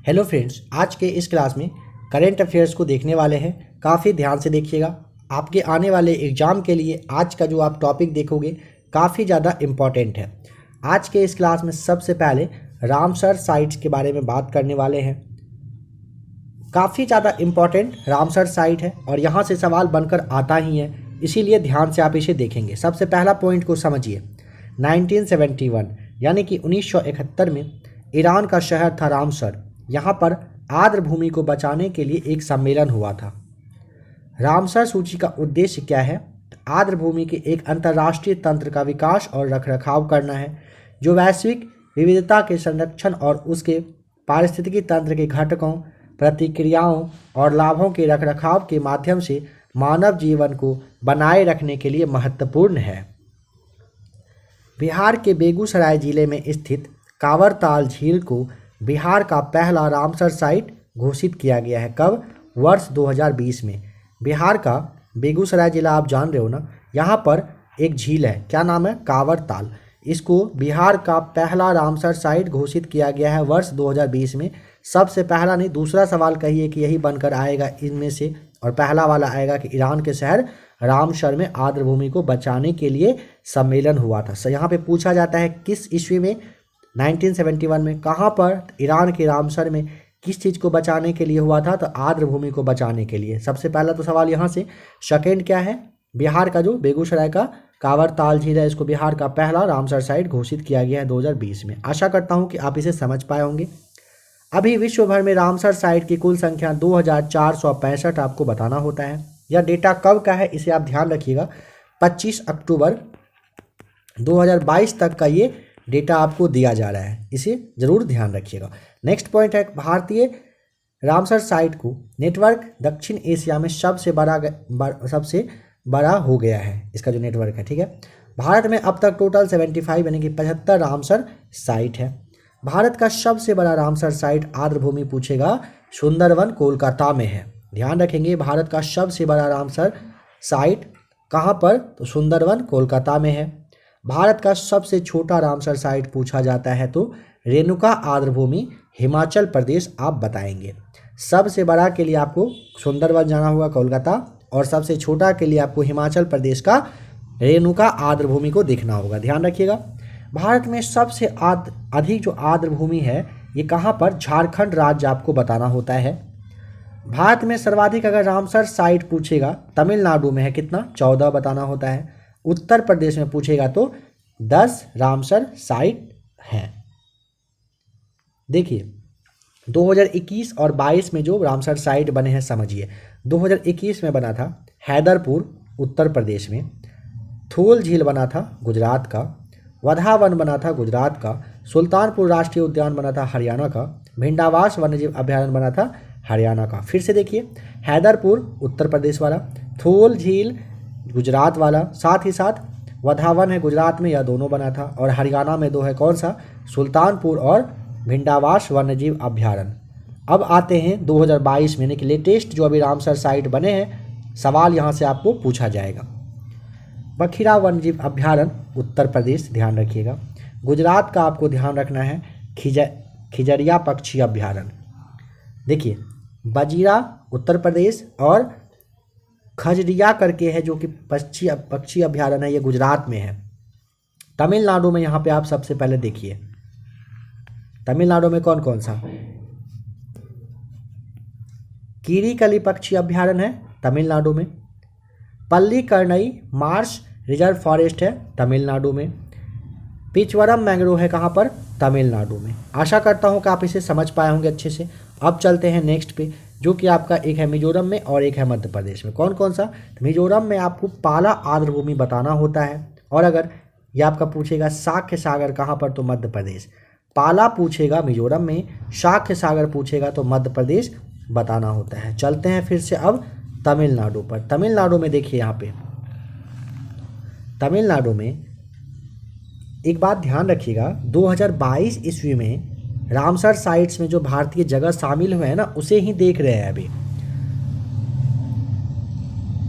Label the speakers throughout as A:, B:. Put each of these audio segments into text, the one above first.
A: Hello friends, आज के इस क्लास में करेंट अफेयर्स को देखने वाले हैं। काफ़ी ध्यान से देखिएगा। आपके आने वाले एग्ज़ाम के लिए आज का जो आप टॉपिक देखोगे काफ़ी ज़्यादा इम्पॉर्टेंट है। आज के इस क्लास में सबसे पहले रामसर साइट्स के बारे में बात करने वाले हैं। काफ़ी ज़्यादा इम्पॉर्टेंट रामसर साइट है और यहाँ से सवाल बनकर आता ही है, इसीलिए ध्यान से आप इसे देखेंगे। सबसे पहला पॉइंट को समझिए। 1971 यानी कि 1971 में ईरान का शहर था रामसर। यहाँ पर आर्द्र भूमि को बचाने के लिए एक सम्मेलन हुआ था। रामसर सूची का उद्देश्य क्या है? आर्द्र भूमि के एक अंतर्राष्ट्रीय तंत्र का विकास और रखरखाव करना है, जो वैश्विक विविधता के संरक्षण और उसके पारिस्थितिकी तंत्र के घटकों, प्रतिक्रियाओं और लाभों के रखरखाव के माध्यम से मानव जीवन को बनाए रखने के लिए महत्वपूर्ण है। बिहार के बेगूसराय जिले में स्थित कांवरताल झील को बिहार का पहला रामसर साइट घोषित किया गया है। कब? वर्ष 2020 में। बिहार का बेगूसराय जिला आप जान रहे हो ना, यहाँ पर एक झील है, क्या नाम है? कांवरताल। इसको बिहार का पहला रामसर साइट घोषित किया गया है वर्ष 2020 में। सबसे पहला नहीं, दूसरा सवाल कहिए कि यही बनकर आएगा इनमें से, और पहला वाला आएगा कि ईरान के शहर रामसर में आर्द्र भूमि को बचाने के लिए सम्मेलन हुआ था। यहाँ पे पूछा जाता है किस ईस्वी में? 1971 में। कहाँ पर? ईरान के रामसर में। किस चीज़ को बचाने के लिए हुआ था? तो आर्द्र भूमि को बचाने के लिए। सबसे पहला तो सवाल यहाँ से। सेकेंड क्या है? बिहार का जो बेगूसराय का कांवरताल झील है, इसको बिहार का पहला रामसर साइट घोषित किया गया है 2020 में। आशा करता हूँ कि आप इसे समझ पाए होंगे। अभी विश्व भर में रामसर साइट की कुल संख्या 2465 आपको बताना होता है। यह डेटा कब का है इसे आप ध्यान रखिएगा। 25 अक्टूबर 2022 तक का ये डेटा आपको दिया जा रहा है, इसे जरूर ध्यान रखिएगा। नेक्स्ट पॉइंट है, भारतीय रामसर साइट को नेटवर्क दक्षिण एशिया में सबसे बड़ा हो गया है, इसका जो नेटवर्क है। ठीक है, भारत में अब तक टोटल 75 यानी कि 75 रामसर साइट है। भारत का सबसे बड़ा रामसर साइट आर्द्र भूमि पूछेगा, सुंदरवन कोलकाता में है। ध्यान रखेंगे, भारत का सबसे बड़ा रामसर साइट कहाँ पर? तो सुंदरवन कोलकाता में है। भारत का सबसे छोटा रामसर साइट पूछा जाता है तो रेणुका आर्द्र भूमि, हिमाचल प्रदेश आप बताएंगे। सबसे बड़ा के लिए आपको सुंदरवन जाना होगा कोलकाता, और सबसे छोटा के लिए आपको हिमाचल प्रदेश का रेणुका आर्द्र भूमि को देखना होगा। ध्यान रखिएगा। भारत में सबसे अधिक जो आर्द्र भूमि है ये कहाँ पर? झारखंड राज्य आपको बताना होता है। भारत में सर्वाधिक अगर रामसर साइट पूछेगा तमिलनाडु में है, कितना? 14 बताना होता है। उत्तर प्रदेश में पूछेगा तो 10 रामसर साइट हैं। देखिए 2021 और 22 में जो रामसर साइट बने हैं समझिए। 2021 में बना था हैदरपुर उत्तर प्रदेश में, थूल झील बना था गुजरात का, वधावन बना था गुजरात का, सुल्तानपुर राष्ट्रीय उद्यान बना था हरियाणा का, भिंडावास वन्यजीव अभ्यारण्य बना था हरियाणा का। फिर से देखिए, हैदरपुर उत्तर प्रदेश वाला, थूल झील गुजरात वाला, साथ ही साथ वधावन है गुजरात में, यह दोनों बना था, और हरियाणा में दो है, कौन सा? सुल्तानपुर और भिंडावास वन्यजीव अभ्यारण्य। अब आते हैं 2022 में, यानी कि लेटेस्ट जो अभी रामसर साइट बने हैं, सवाल यहाँ से आपको पूछा जाएगा। बखिरा वन्यजीव अभ्यारण्य उत्तर प्रदेश, ध्यान रखिएगा। गुजरात का आपको ध्यान रखना है खिजरिया पक्षी अभ्यारण्य। देखिए बजीरा उत्तर प्रदेश और खजरिया करके है जो कि पक्षी अभ्यारण्य है, ये गुजरात में है। तमिलनाडु में यहाँ पे आप सबसे पहले देखिए, तमिलनाडु में कौन कौन सा? कीरीकली पक्षी अभ्यारण्य है तमिलनाडु में। पल्लीकरनई मार्श रिजर्व फॉरेस्ट है तमिलनाडु में। पिचवरम मैंग्रोव है कहाँ पर? तमिलनाडु में। आशा करता हूँ कि आप इसे समझ पाए होंगे अच्छे से। अब चलते हैं नेक्स्ट पे, जो कि आपका एक है मिजोरम में और एक है मध्य प्रदेश में। कौन कौन सा? मिजोरम में आपको पाला आर्द्र भूमि बताना होता है, और अगर ये आपका पूछेगा साक्ष्य सागर कहाँ पर, तो मध्य प्रदेश। पाला पूछेगा मिजोरम में, साक्ष्य सागर पूछेगा तो मध्य प्रदेश बताना होता है। चलते हैं फिर से अब तमिलनाडु पर। तमिलनाडु में देखिए, यहाँ पे तमिलनाडु में एक बात ध्यान रखिएगा, 2022 ईस्वी में रामसर साइट्स में जो भारतीय जगह शामिल हुए हैं ना, उसे ही देख रहे हैं अभी।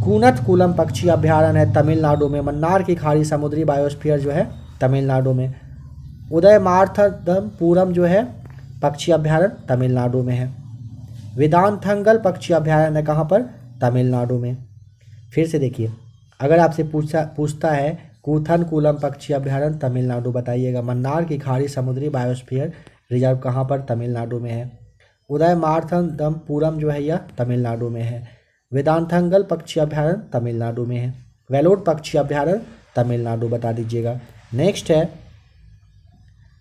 A: कूनतकुलम पक्षी अभ्यारण्य है तमिलनाडु में। मन्नार की खाड़ी समुद्री बायोस्फीयर जो है तमिलनाडु में। उदयमारुथमपुरम जो है पक्षी अभयारण्य तमिलनाडु में है। वेदांथंगल पक्षी अभयारण्य कहाँ पर? तमिलनाडु में। फिर से देखिए, अगर आपसे पूछता है कूथनकुलम पक्षी अभयारण्य तमिलनाडु बताइएगा। मन्नार की खाड़ी समुद्री बायोस्फीयर रिजर्व कहाँ पर? तमिलनाडु में है। उदयमार्तंदमपुरम जो है यह तमिलनाडु में है। वेदांथंगल पक्षी अभयारण्य तमिलनाडु में है। वेलोर पक्षी अभयारण्य तमिलनाडु बता दीजिएगा। नेक्स्ट है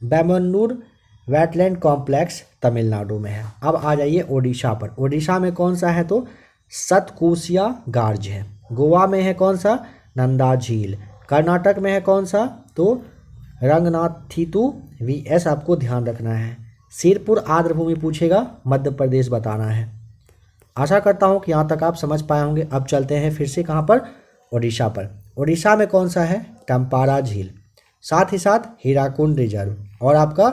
A: बेमन्नूर वेटलैंड कॉम्प्लेक्स तमिलनाडु में है। अब आ जाइए ओडिशा पर। ओडिशा में कौन सा है? तो सतकोसिया गार्ज है। गोवा में है कौन सा? नंदा झील। कर्नाटक में है कौन सा? तो रंगनाथितु वीएस आपको ध्यान रखना है। सिरपुर आर्द्रभूमि पूछेगा, मध्य प्रदेश बताना है। आशा करता हूँ कि यहाँ तक आप समझ पाए होंगे। अब चलते हैं फिर से कहाँ पर? ओडिशा पर। ओडिशा में कौन सा है? टम्पारा झील, साथ ही साथ हीराकुंड रिजर्व और आपका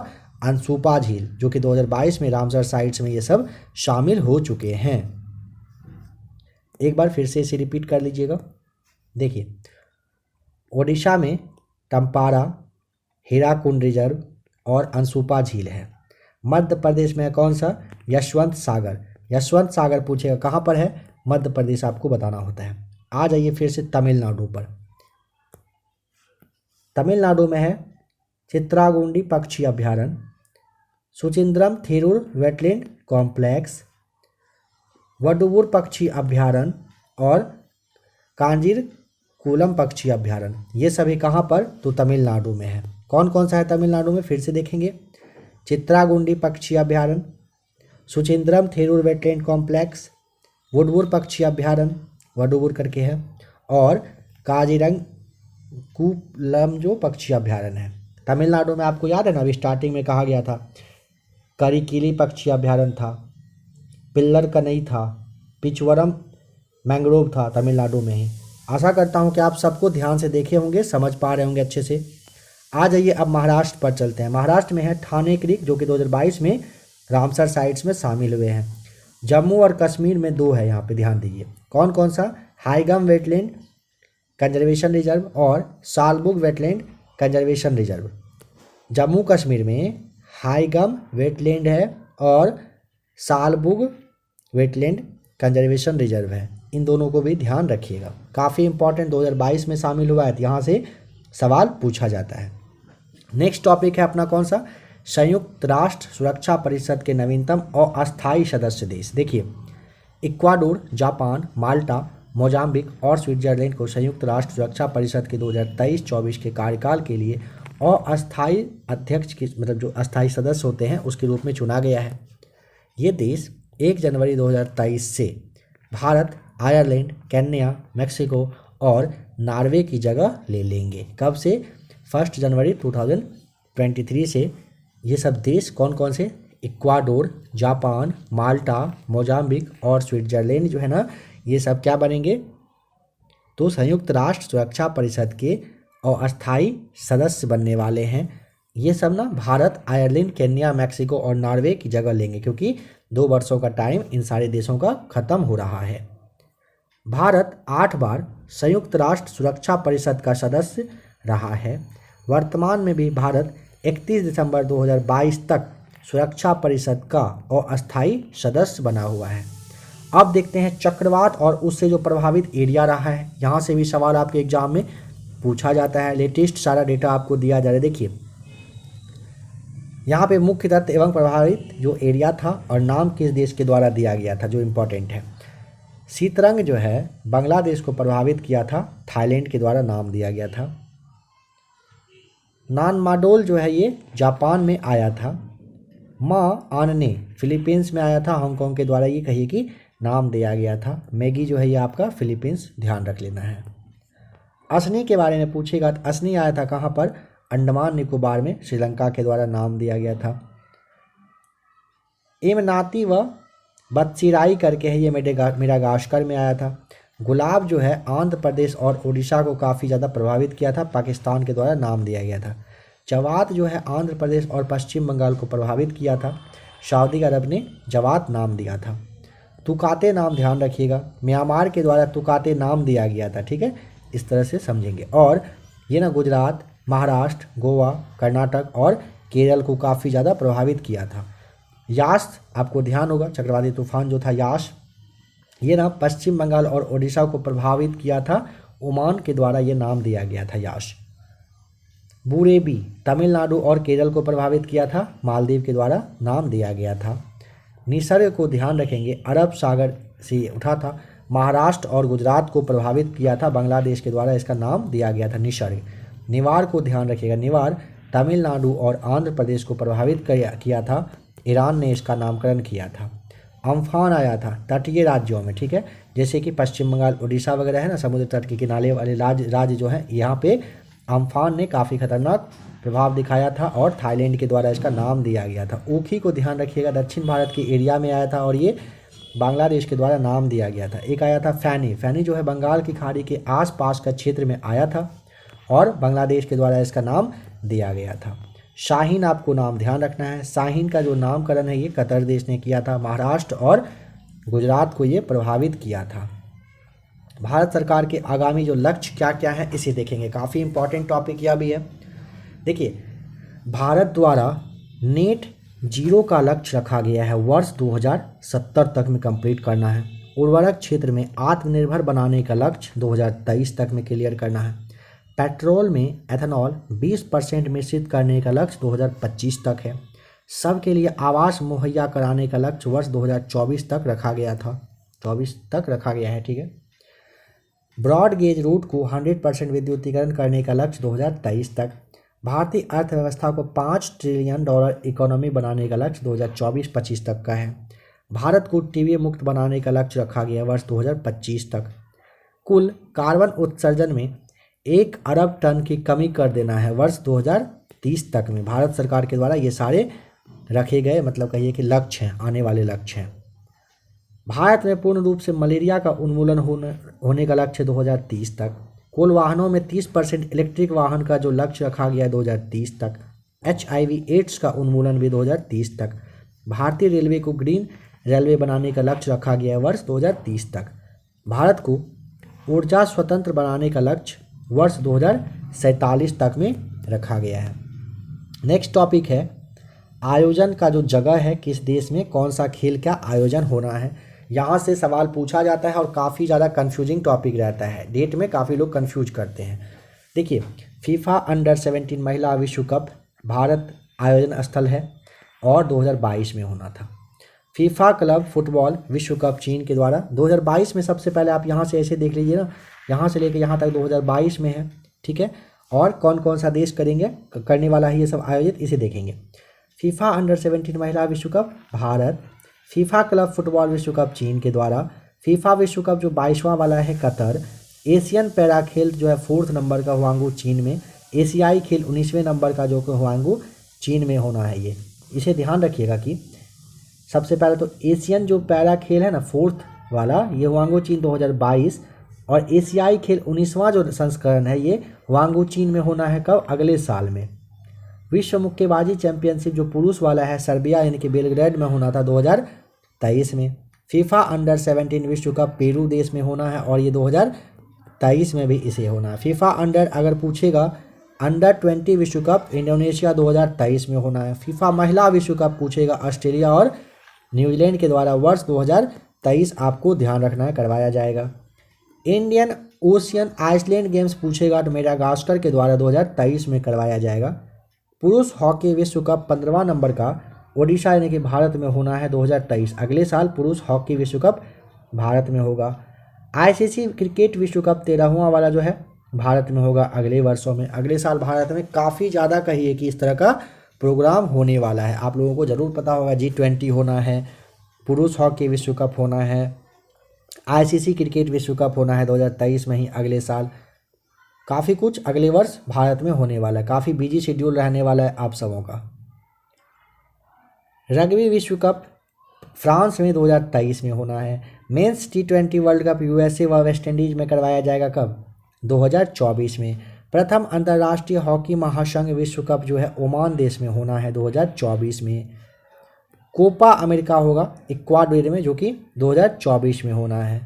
A: अनसुपा झील, जो कि 2022 में रामसर साइट्स में ये सब शामिल हो चुके हैं। एक बार फिर से इसे रिपीट कर लीजिएगा। देखिए, ओडिशा में टम्पारा, हीराकुंड रिजर्व और अनसुपा झील है। मध्य प्रदेश में है कौन सा? यशवंत सागर। यशवंत सागर पूछेगा कहाँ पर है? मध्य प्रदेश आपको बताना होता है। आ जाइए फिर से तमिलनाडु पर। तमिलनाडु में है चित्रागुंडी पक्षी अभयारण्य, सुचिंद्रम थिरूर वेटलैंड कॉम्प्लेक्स, वडुवुर पक्षी अभयारण्य और कांजीरकुलम पक्षी अभयारण्य। ये सभी कहाँ पर? तो तमिलनाडु में है। कौन कौन सा है तमिलनाडु में? फिर से देखेंगे। चित्रागुंडी पक्षी अभयारण्य, सुचिंद्रम थिरूर वेटलैंड कॉम्प्लेक्स, वुडवुर पक्षी अभयारण्य, वडुवुर करके है, और काजीरंगकुलम जो पक्षी अभयारण्य है। तमिलनाडु में आपको याद है ना, अभी स्टार्टिंग में कहा गया था करिकिली पक्षी अभयारण्य था, पिल्लर कनई था, पिचवरम मैंग्रोव था तमिलनाडु में ही। आशा करता हूँ कि आप सबको ध्यान से देखे होंगे, समझ पा रहे होंगे अच्छे से। आ जाइए अब महाराष्ट्र पर चलते हैं। महाराष्ट्र में है ठाणे क्रीक, जो कि 2022 में रामसर साइट्स में शामिल हुए हैं। जम्मू और कश्मीर में दो है, यहाँ पे ध्यान दीजिए। कौन कौन सा? हाईगम वेटलैंड कंजर्वेशन रिजर्व और Shallabugh wetland conservation reserve. Jammu Kashmir में हाईगम वेटलैंड है और सालबुग वेटलैंड कंजर्वेशन रिजर्व है। इन दोनों को भी ध्यान रखिएगा, काफ़ी इंपॉर्टेंट, 2022 में शामिल हुआ है, यहाँ से सवाल पूछा जाता है। नेक्स्ट टॉपिक है अपना कौन सा? संयुक्त राष्ट्र सुरक्षा परिषद के नवीनतम और अस्थायी सदस्य देश। देखिए, इक्वाडोर, जापान, माल्टा, मोजाम्बिक और स्विट्जरलैंड को संयुक्त राष्ट्र सुरक्षा परिषद के 2023-24 के कार्यकाल के लिए और अस्थायी अध्यक्ष की मतलब जो अस्थायी सदस्य होते हैं उसके रूप में चुना गया है। ये देश 1 जनवरी 2023 से भारत, आयरलैंड, केन्या, मेक्सिको और नॉर्वे की जगह ले लेंगे। कब से? 1 जनवरी 2023 से ये सब देश कौन कौन से? इक्वाडोर, जापान, माल्टा, मोजाम्बिक और स्विट्जरलैंड जो है ना, ये सब क्या बनेंगे? तो संयुक्त राष्ट्र सुरक्षा परिषद के और अस्थायी सदस्य बनने वाले हैं। ये सब ना भारत, आयरलैंड, केन्या, मेक्सिको और नॉर्वे की जगह लेंगे, क्योंकि 2 वर्षों का टाइम इन सारे देशों का खत्म हो रहा है। भारत 8 बार संयुक्त राष्ट्र सुरक्षा परिषद का सदस्य रहा है। वर्तमान में भी भारत 31 दिसंबर 2022 तक सुरक्षा परिषद का और अस्थायी सदस्य बना हुआ है। अब देखते हैं चक्रवात और उससे जो प्रभावित एरिया रहा है, यहाँ से भी सवाल आपके एग्जाम में पूछा जाता है। लेटेस्ट सारा डेटा आपको दिया जा रहा है। देखिए, यहाँ पे मुख्य तत्व एवं प्रभावित जो एरिया था और नाम किस देश के द्वारा दिया गया था, जो इम्पोर्टेंट है। शीतरंग जो है बांग्लादेश को प्रभावित किया था, थाईलैंड के द्वारा नाम दिया गया था। नानमाडोल जो है ये जापान में आया था। माँ आनने फिलीपींस में आया था, हांगकांग के द्वारा ये कहिए कि नाम दिया गया था। मैगी जो है ये आपका फिलीपींस, ध्यान रख लेना है। असनी के बारे में पूछेगा तो असनी आया था कहाँ पर? अंडमान निकोबार में, श्रीलंका के द्वारा नाम दिया गया था। इमनाती व बत्सिराई करके है, ये मेडागास्कर में आया था। गुलाब जो है आंध्र प्रदेश और उड़ीसा को काफ़ी ज़्यादा प्रभावित किया था, पाकिस्तान के द्वारा नाम दिया गया था। जवात जो है आंध्र प्रदेश और पश्चिम बंगाल को प्रभावित किया था, सऊदी अरब ने जवात नाम दिया था। तुकाते नाम ध्यान रखिएगा, म्यांमार के द्वारा तुकाते नाम दिया गया था, ठीक है, इस तरह से समझेंगे। और ये ना गुजरात, महाराष्ट्र, गोवा, कर्नाटक और केरल को काफ़ी ज़्यादा प्रभावित किया था। यास आपको ध्यान होगा, चक्रवाती तूफान जो था यास, ये ना पश्चिम बंगाल और उड़ीसा को प्रभावित किया था, ओमान के द्वारा ये नाम दिया गया था यास। बुरेबी तमिलनाडु और केरल को प्रभावित किया था, मालदीव के द्वारा नाम दिया गया था। निसर्ग को ध्यान रखेंगे, अरब सागर से उठा था, महाराष्ट्र और गुजरात को प्रभावित किया था, बांग्लादेश के द्वारा इसका नाम दिया गया था निसर्ग। निवार को ध्यान रखिएगा, निवार तमिलनाडु और आंध्र प्रदेश को प्रभावित किया था, ईरान ने इसका नामकरण किया था। अम्फान आया था तटीय राज्यों में, ठीक है, जैसे कि पश्चिम बंगाल उड़ीसा वगैरह है ना, समुद्र तट के किनारे वाले राज्य जो है, यहाँ पे अम्फान ने काफ़ी खतरनाक प्रभाव दिखाया था और थाईलैंड के द्वारा इसका नाम दिया गया था। ओखी को ध्यान रखिएगा, दक्षिण भारत के एरिया में आया था और ये बांग्लादेश के द्वारा नाम दिया गया था। एक आया था फैनी, फैनी जो है बंगाल की खाड़ी के आसपास का क्षेत्र में आया था और बांग्लादेश के द्वारा इसका नाम दिया गया था। शाहीन आपको नाम ध्यान रखना है, शाहीन का जो नामकरण है ये कतर देश ने किया था, महाराष्ट्र और गुजरात को ये प्रभावित किया था। भारत सरकार के आगामी जो लक्ष्य क्या क्या है इसे देखेंगे, काफ़ी इंपॉर्टेंट टॉपिक यह भी है। देखिए, भारत द्वारा नेट जीरो का लक्ष्य रखा गया है, वर्ष 2070 तक में कंप्लीट करना है। उर्वरक क्षेत्र में आत्मनिर्भर बनाने का लक्ष्य 2023 तक में क्लियर करना है। पेट्रोल में एथेनॉल 20% मिश्रित करने का लक्ष्य 2025 तक है। सबके लिए आवास मुहैया कराने का लक्ष्य वर्ष 2024 तक रखा गया था, 24 तक रखा गया है, ठीक है। ब्रॉड गेज रूट को 100% विद्युतीकरण करने का लक्ष्य 2023 तक। भारतीय अर्थव्यवस्था को $5 ट्रिलियन इकोनॉमी बनाने का लक्ष्य 2024-25 तक का है। भारत को टीबी मुक्त बनाने का लक्ष्य रखा गया वर्ष 2025 तक। कुल कार्बन उत्सर्जन में 1 अरब टन की कमी कर देना है वर्ष 2030 तक में। भारत सरकार के द्वारा ये सारे रखे गए, मतलब कहिए कि लक्ष्य हैं, आने वाले लक्ष्य हैं। भारत में पूर्ण रूप से मलेरिया का उन्मूलन होने का लक्ष्य 2030 तक। कुल वाहनों में 30% इलेक्ट्रिक वाहन का जो लक्ष्य रखा गया है 2030 तक। HIV एड्स का उन्मूलन भी 2030 तक। भारतीय रेलवे को ग्रीन रेलवे बनाने का लक्ष्य रखा गया है वर्ष 2030 तक। भारत को ऊर्जा स्वतंत्र बनाने का लक्ष्य वर्ष 2047 तक में रखा गया है। नेक्स्ट टॉपिक है आयोजन का जो जगह है, किस देश में कौन सा खेल का आयोजन होना है। यहाँ से सवाल पूछा जाता है और काफ़ी ज़्यादा कंफ्यूजिंग टॉपिक रहता है, डेट में काफ़ी लोग कंफ्यूज करते हैं। देखिए, फीफा अंडर 17 महिला विश्व कप भारत आयोजन स्थल है और 2022 में होना था। फीफा क्लब फुटबॉल विश्व कप चीन के द्वारा 2022 में, सबसे पहले आप यहाँ से ऐसे देख लीजिए ना, यहाँ से लेकर यहाँ तक 2022 में है, ठीक है। और कौन कौन सा देश करने वाला है ये सब आयोजित, इसे देखेंगे। फीफा अंडर 17 महिला विश्व cup Bharat, FIFA club football विश्व कप चीन के द्वारा, फीफा विश्व कप जो 22वां वाला है कतर, एशियन पैरा खेल जो है 4th नंबर का हुआंगू चीन में, एशियाई खेल 19वें नंबर का जो हुआंगू चीन में होना है। ये इसे ध्यान रखिएगा कि सबसे पहले तो एशियन जो पैरा खेल है ना 4th वाला, ये हुआंगू चीन 2022, और एशियाई खेल 19वां जो संस्करण है ये हुआंगू चीन में होना है कब, अगले साल में। विश्व मुक्केबाजी चैंपियनशिप जो पुरुष वाला है सर्बिया यानी कि बेलग्रेड में होना था 2023 में। फीफा अंडर 17 विश्व कप पेरू देश में होना है और ये 2023 में भी इसे होना है। फीफा अंडर अगर पूछेगा अंडर 20 विश्व कप इंडोनेशिया 2023 में होना है। फीफा महिला विश्व कप पूछेगा ऑस्ट्रेलिया और न्यूजीलैंड के द्वारा वर्ष 2023 आपको ध्यान रखना है, करवाया जाएगा। इंडियन ओशियन आइसलैंड गेम्स पूछेगा तो मेडागास्कर के द्वारा 2023 में करवाया जाएगा। पुरुष हॉकी विश्व कप 15वां नंबर का ओडिशा यानी कि भारत में होना है 2023, अगले साल पुरुष हॉकी विश्व कप भारत में होगा। ICC क्रिकेट विश्व कप 13वां वाला जो है भारत में होगा अगले वर्षों में, अगले साल भारत में काफ़ी ज़्यादा कहिए कि इस तरह का प्रोग्राम होने वाला है। आप लोगों को ज़रूर पता होगा G20 होना है, पुरुष हॉकी विश्व कप होना है, ICC क्रिकेट विश्व कप होना है 2023 में ही अगले साल। काफ़ी कुछ अगले वर्ष भारत में होने वाला है, काफ़ी बिजी शेड्यूल रहने वाला है आप सबों का। रग्बी विश्व कप फ्रांस में 2023 में होना है। Men's T20 world cup USA व वेस्ट इंडीज में करवाया जाएगा कब, 2024 में। प्रथम अंतर्राष्ट्रीय हॉकी महासंघ विश्व कप जो है ओमान देश में होना है 2024 में। कोपा अमेरिका होगा इक्वाडोर में जो कि 2024 में होना है।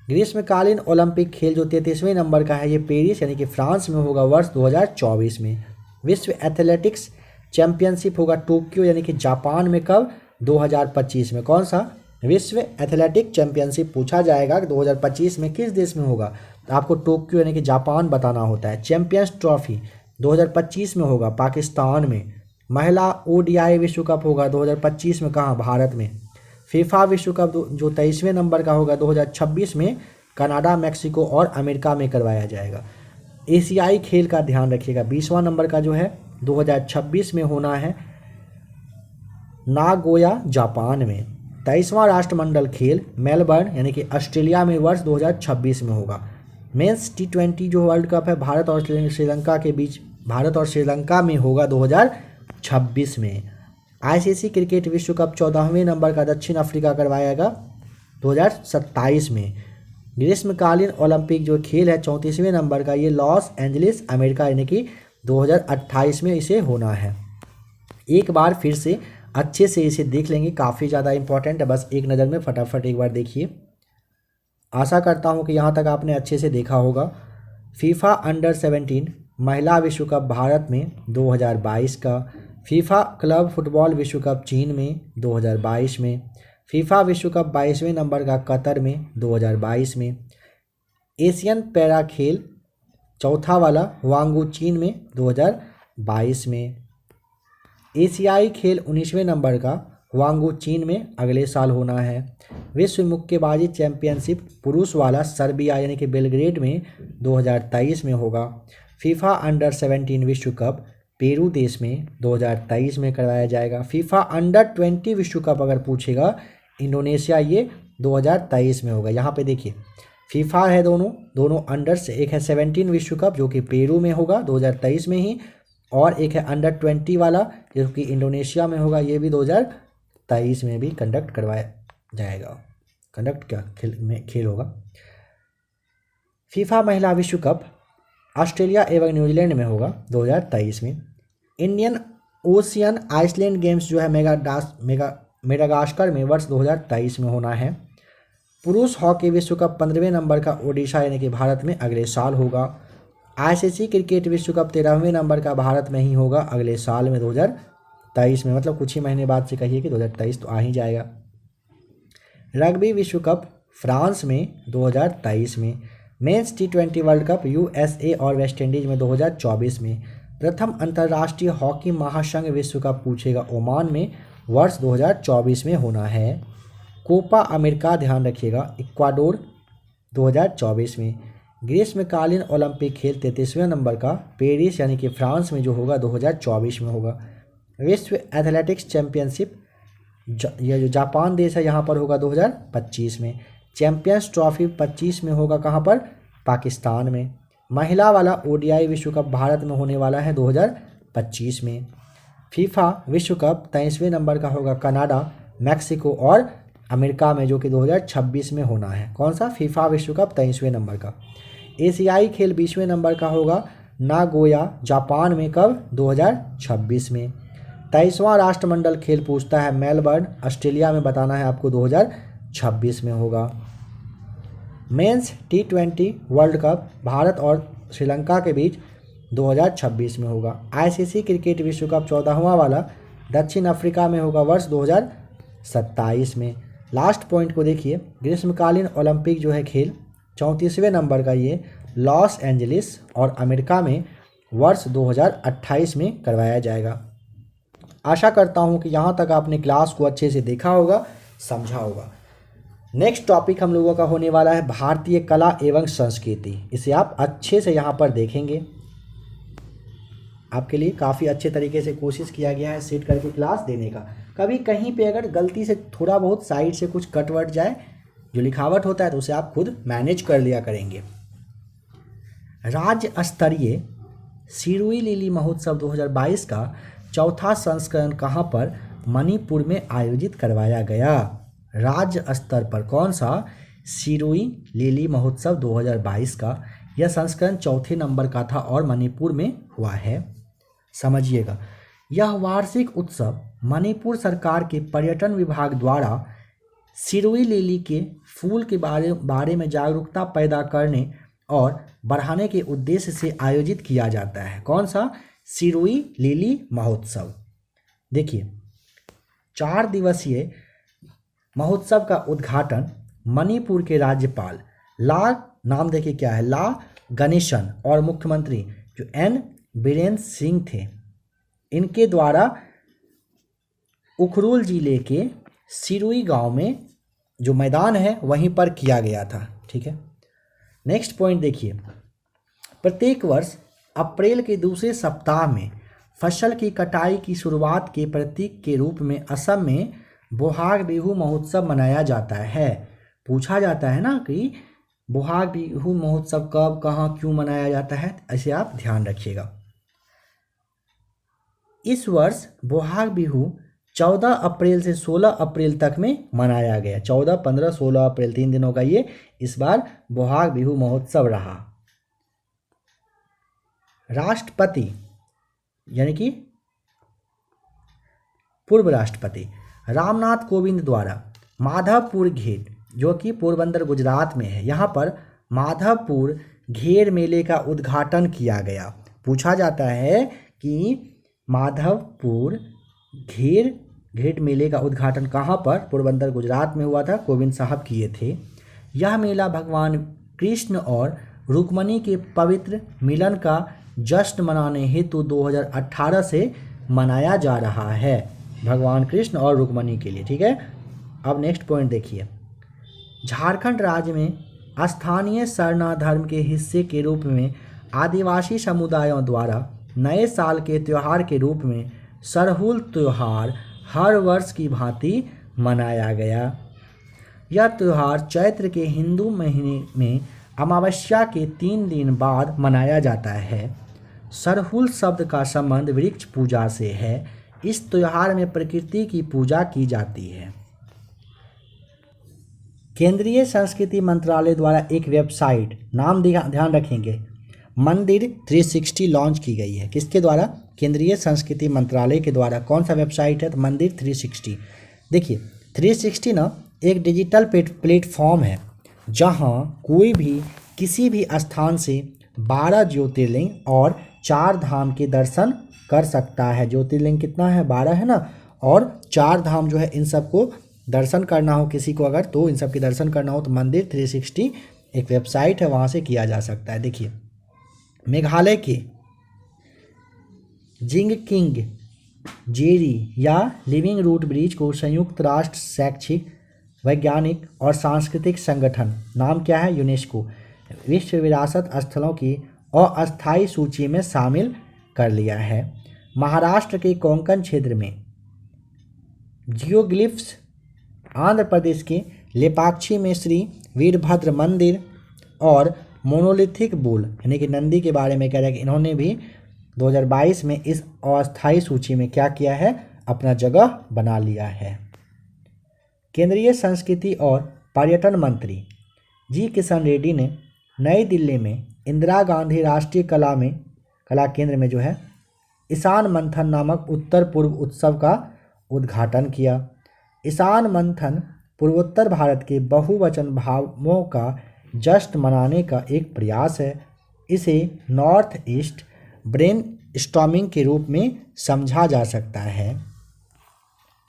A: ग्रीष्मकालीन ओलंपिक खेल जो 33वें नंबर का है ये पेरिस यानी कि फ्रांस में होगा वर्ष 2024 में। विश्व एथलेटिक्स चैंपियनशिप होगा टोक्यो यानी कि जापान में कब, 2025 में। कौन सा? विश्व एथलेटिक चैंपियनशिप पूछा जाएगा कि 2025 में किस देश में होगा, तो आपको टोक्यो यानी कि जापान बताना होता है। चैंपियंस ट्रॉफी 2025 में होगा पाकिस्तान में। महिला ओडीआई विश्व कप होगा 2025 में, कहाँ? भारत में। फीफा विश्व कप जो 23वें नंबर का होगा 2026 में, कनाडा, मैक्सिको और अमेरिका में करवाया जाएगा। एशियाई खेल का ध्यान रखिएगा, 20वां नंबर का जो है 2026 में होना है नागोया, जापान में। 23वां राष्ट्रमंडल खेल मेलबर्न यानी कि ऑस्ट्रेलिया में वर्ष 2026 में होगा। मेंस T20 जो वर्ल्ड कप है भारत और श्रीलंका के बीच, भारत और श्रीलंका में होगा 2026 में। आईसीसी क्रिकेट विश्व कप 14वें नंबर का दक्षिण अफ्रीका करवाएगा 2027 में। ग्रीष्मकालीन ओलंपिक जो खेल है 34वें नंबर का, ये लॉस एंजलिस, अमेरिका यानी कि 2028 में इसे होना है। एक बार फिर से अच्छे से इसे देख लेंगे, काफ़ी ज़्यादा इंपॉर्टेंट है, बस एक नज़र में फटाफट एक बार देखिए। आशा करता हूँ कि यहाँ तक आपने अच्छे से देखा होगा। फीफा अंडर 17 महिला विश्व कप भारत में 2022 का। फीफा क्लब फुटबॉल विश्व कप चीन में 2022 में। फीफा विश्व कप 22वें नंबर का कतर में 2022 में। एशियन पैरा खेल चौथा वाला वांगू चीन में 2022 में। एशियाई खेल 19वें नंबर का वांगू चीन में अगले साल होना है। विश्व मुक्केबाजी चैंपियनशिप पुरुष वाला सर्बिया यानी कि बेलग्रेड में 2023 में होगा। फीफा अंडर 17 विश्व कप पेरू देश में 2023 में करवाया जाएगा। फीफा अंडर 20 विश्व कप अगर पूछेगा इंडोनेशिया, ये 2023 में होगा। यहाँ पे देखिए फीफा है दोनों अंडर से, एक है 17 विश्व कप जो कि पेरू में होगा 2023 में ही, और एक है अंडर 20 वाला जो कि इंडोनेशिया में होगा, ये भी 2023 में भी कंडक्ट करवाया जाएगा। कंडक्ट क्या खेल होगा। फीफा महिला विश्व कप ऑस्ट्रेलिया एवं न्यूजीलैंड में होगा 2023 में। इंडियन ओशियन आइसलैंड गेम्स जो है मेडागास्कर में वर्ष 2023 में होना है। पुरुष हॉकी विश्व कप 15वें नंबर का ओडिशा यानी कि भारत में अगले साल होगा। आईसीसी क्रिकेट विश्व कप 13वें नंबर का भारत में ही होगा अगले साल में 2023 में, मतलब कुछ ही महीने बाद से कहिए कि 2023 तो आ ही जाएगा। रग्बी विश्व कप फ्रांस में 2023 में। मेंस T20 वर्ल्ड कप यूएसए और वेस्ट इंडीज में 2024 में। प्रथम अंतर्राष्ट्रीय हॉकी महासंघ विश्व कप पूछेगा ओमान में वर्ष 2024 में होना है। कोपा अमेरिका ध्यान रखिएगा इक्वाडोर 2024 में। ग्रीष्मकालीन ओलंपिक खेल 33वें नंबर का पेरिस यानी कि फ्रांस में जो होगा 2024 में होगा। विश्व एथलेटिक्स चैंपियनशिप ये जो जापान देश है यहाँ पर होगा 2025 में। चैंपियंस ट्रॉफी 25 में होगा कहाँ पर? पाकिस्तान में। महिला वाला ओडीआई विश्व कप भारत में होने वाला है 2025 में। फीफा विश्व कप 23वें नंबर का होगा कनाडा, मैक्सिको और अमेरिका में जो कि 2026 में होना है। कौन सा? फीफा विश्व कप 23वें नंबर का। एशियाई खेल 20वें नंबर का होगा नागोया, जापान में, कब? 2026 में। 23वां राष्ट्रमंडल खेल पूछता है मेलबर्न, ऑस्ट्रेलिया में, बताना है आपको 2026 में होगा। Mains T20 world cup Bharat और श्रीलंका के बीच 2026 में होगा। आईसीसी क्रिकेट विश्व कप 14वां वाला दक्षिण अफ्रीका में होगा वर्ष 2027 में। लास्ट पॉइंट को देखिए, ग्रीष्मकालीन ओलंपिक जो है खेल 34वें नंबर का ये लॉस एंजलिस और अमेरिका में वर्ष 2028 में करवाया जाएगा। आशा करता हूँ कि यहाँ तक आपने क्लास को अच्छे से देखा होगा, समझा होगा। नेक्स्ट टॉपिक हम लोगों का होने वाला है भारतीय कला एवं संस्कृति। इसे आप अच्छे से यहाँ पर देखेंगे। आपके लिए काफ़ी अच्छे तरीके से कोशिश किया गया है सेट करके क्लास देने का। कभी कहीं पे अगर गलती से थोड़ा बहुत साइड से कुछ कटवट जाए, जो लिखावट होता है, तो उसे आप खुद मैनेज कर लिया करेंगे। राज्य स्तरीय सिरुई लिली महोत्सव 2022 का चौथा संस्करण कहाँ पर? मणिपुर में आयोजित करवाया गया। राज्य स्तर पर कौन सा? सिरुई लिली महोत्सव 2022 का यह संस्करण चौथे नंबर का था और मणिपुर में हुआ है। समझिएगा, यह वार्षिक उत्सव मणिपुर सरकार के पर्यटन विभाग द्वारा सिरुई लिली के फूल के बारे में जागरूकता पैदा करने और बढ़ाने के उद्देश्य से आयोजित किया जाता है। कौन सा? सिरुई लिली महोत्सव। देखिए, 4 दिवसीय महोत्सव का उद्घाटन मणिपुर के राज्यपाल ला, नाम देखिए क्या है, ला गणेशन, और मुख्यमंत्री जो एन बीरेन्द्र सिंह थे, इनके द्वारा उखरुल जिले के सिरुई गांव में जो मैदान है वहीं पर किया गया था। ठीक है, नेक्स्ट पॉइंट देखिए, प्रत्येक वर्ष अप्रैल के दूसरे सप्ताह में फसल की कटाई की शुरुआत के प्रतीक के रूप में असम में बोहाग बिहू महोत्सव मनाया जाता है। पूछा जाता है ना कि बोहाग बिहू महोत्सव कब, कहाँ, क्यों मनाया जाता है, ऐसे आप ध्यान रखिएगा। इस वर्ष बोहाग बिहू 14 अप्रैल से 16 अप्रैल तक में मनाया गया। 14, 15, 16 अप्रैल 3 दिनों का ये इस बार बोहाग बिहू महोत्सव रहा। राष्ट्रपति यानी कि पूर्व राष्ट्रपति रामनाथ कोविंद द्वारा माधवपुर घेर, जो कि पोरबंदर गुजरात में है, यहाँ पर माधवपुर घेर मेले का उद्घाटन किया गया। पूछा जाता है कि माधवपुर घेर मेले का उद्घाटन कहाँ पर, पोरबंदर गुजरात में हुआ था, कोविंद साहब किए थे। यह मेला भगवान कृष्ण और रुक्मणी के पवित्र मिलन का जश्न मनाने हेतु 2018 से मनाया जा रहा है, भगवान कृष्ण और रुक्मणी के लिए। ठीक है, अब नेक्स्ट पॉइंट देखिए, झारखंड राज्य में स्थानीय सरना धर्म के हिस्से के रूप में आदिवासी समुदायों द्वारा नए साल के त्यौहार के रूप में सरहुल त्यौहार हर वर्ष की भांति मनाया गया। यह त्यौहार चैत्र के हिंदू महीने में अमावस्या के 3 दिन बाद मनाया जाता है। सरहुल शब्द का संबंध वृक्ष पूजा से है। इस त्यौहार में प्रकृति की पूजा की जाती है। केंद्रीय संस्कृति मंत्रालय द्वारा एक वेबसाइट, नाम ध्यान रखेंगे, मंदिर 360 लॉन्च की गई है। किसके द्वारा? केंद्रीय संस्कृति मंत्रालय के द्वारा। कौन सा वेबसाइट है? तो मंदिर 360। देखिए 360 ना एक डिजिटल प्लेटफॉर्म है जहां कोई भी किसी भी स्थान से 12 ज्योतिर्लिंग और 4 धाम के दर्शन कर सकता है। ज्योतिर्लिंग कितना है? 12 है ना, और 4 धाम जो है इन सबको दर्शन करना हो किसी को अगर, तो इन सब के दर्शन करना हो तो मंदिर 360 एक वेबसाइट है, वहाँ से किया जा सकता है। देखिए मेघालय के जिंग किंग जेरी या लिविंग रूट ब्रिज को संयुक्त राष्ट्र शैक्षिक, वैज्ञानिक और सांस्कृतिक संगठन, नाम क्या है? यूनेस्को, विश्व विरासत स्थलों की अस्थायी सूची में शामिल कर लिया है। महाराष्ट्र के कोंकण क्षेत्र में जियोग्लिफ्स, आंध्र प्रदेश के लेपाक्षी में श्री वीरभद्र मंदिर और मोनोलिथिक बुल यानी कि नंदी के बारे में कह रहा है कि इन्होंने भी 2022 में इस अस्थायी सूची में क्या किया है? अपना जगह बना लिया है। केंद्रीय संस्कृति और पर्यटन मंत्री जी किशन रेड्डी ने नई दिल्ली में इंदिरा गांधी राष्ट्रीय कला केंद्र में जो है ईशान मंथन नामक उत्तर पूर्व उत्सव का उद्घाटन किया। ईशान मंथन पूर्वोत्तर भारत के बहुवचन भावों का जश्न मनाने का एक प्रयास है। इसे नॉर्थ ईस्ट ब्रेन स्टॉर्मिंग के रूप में समझा जा सकता है।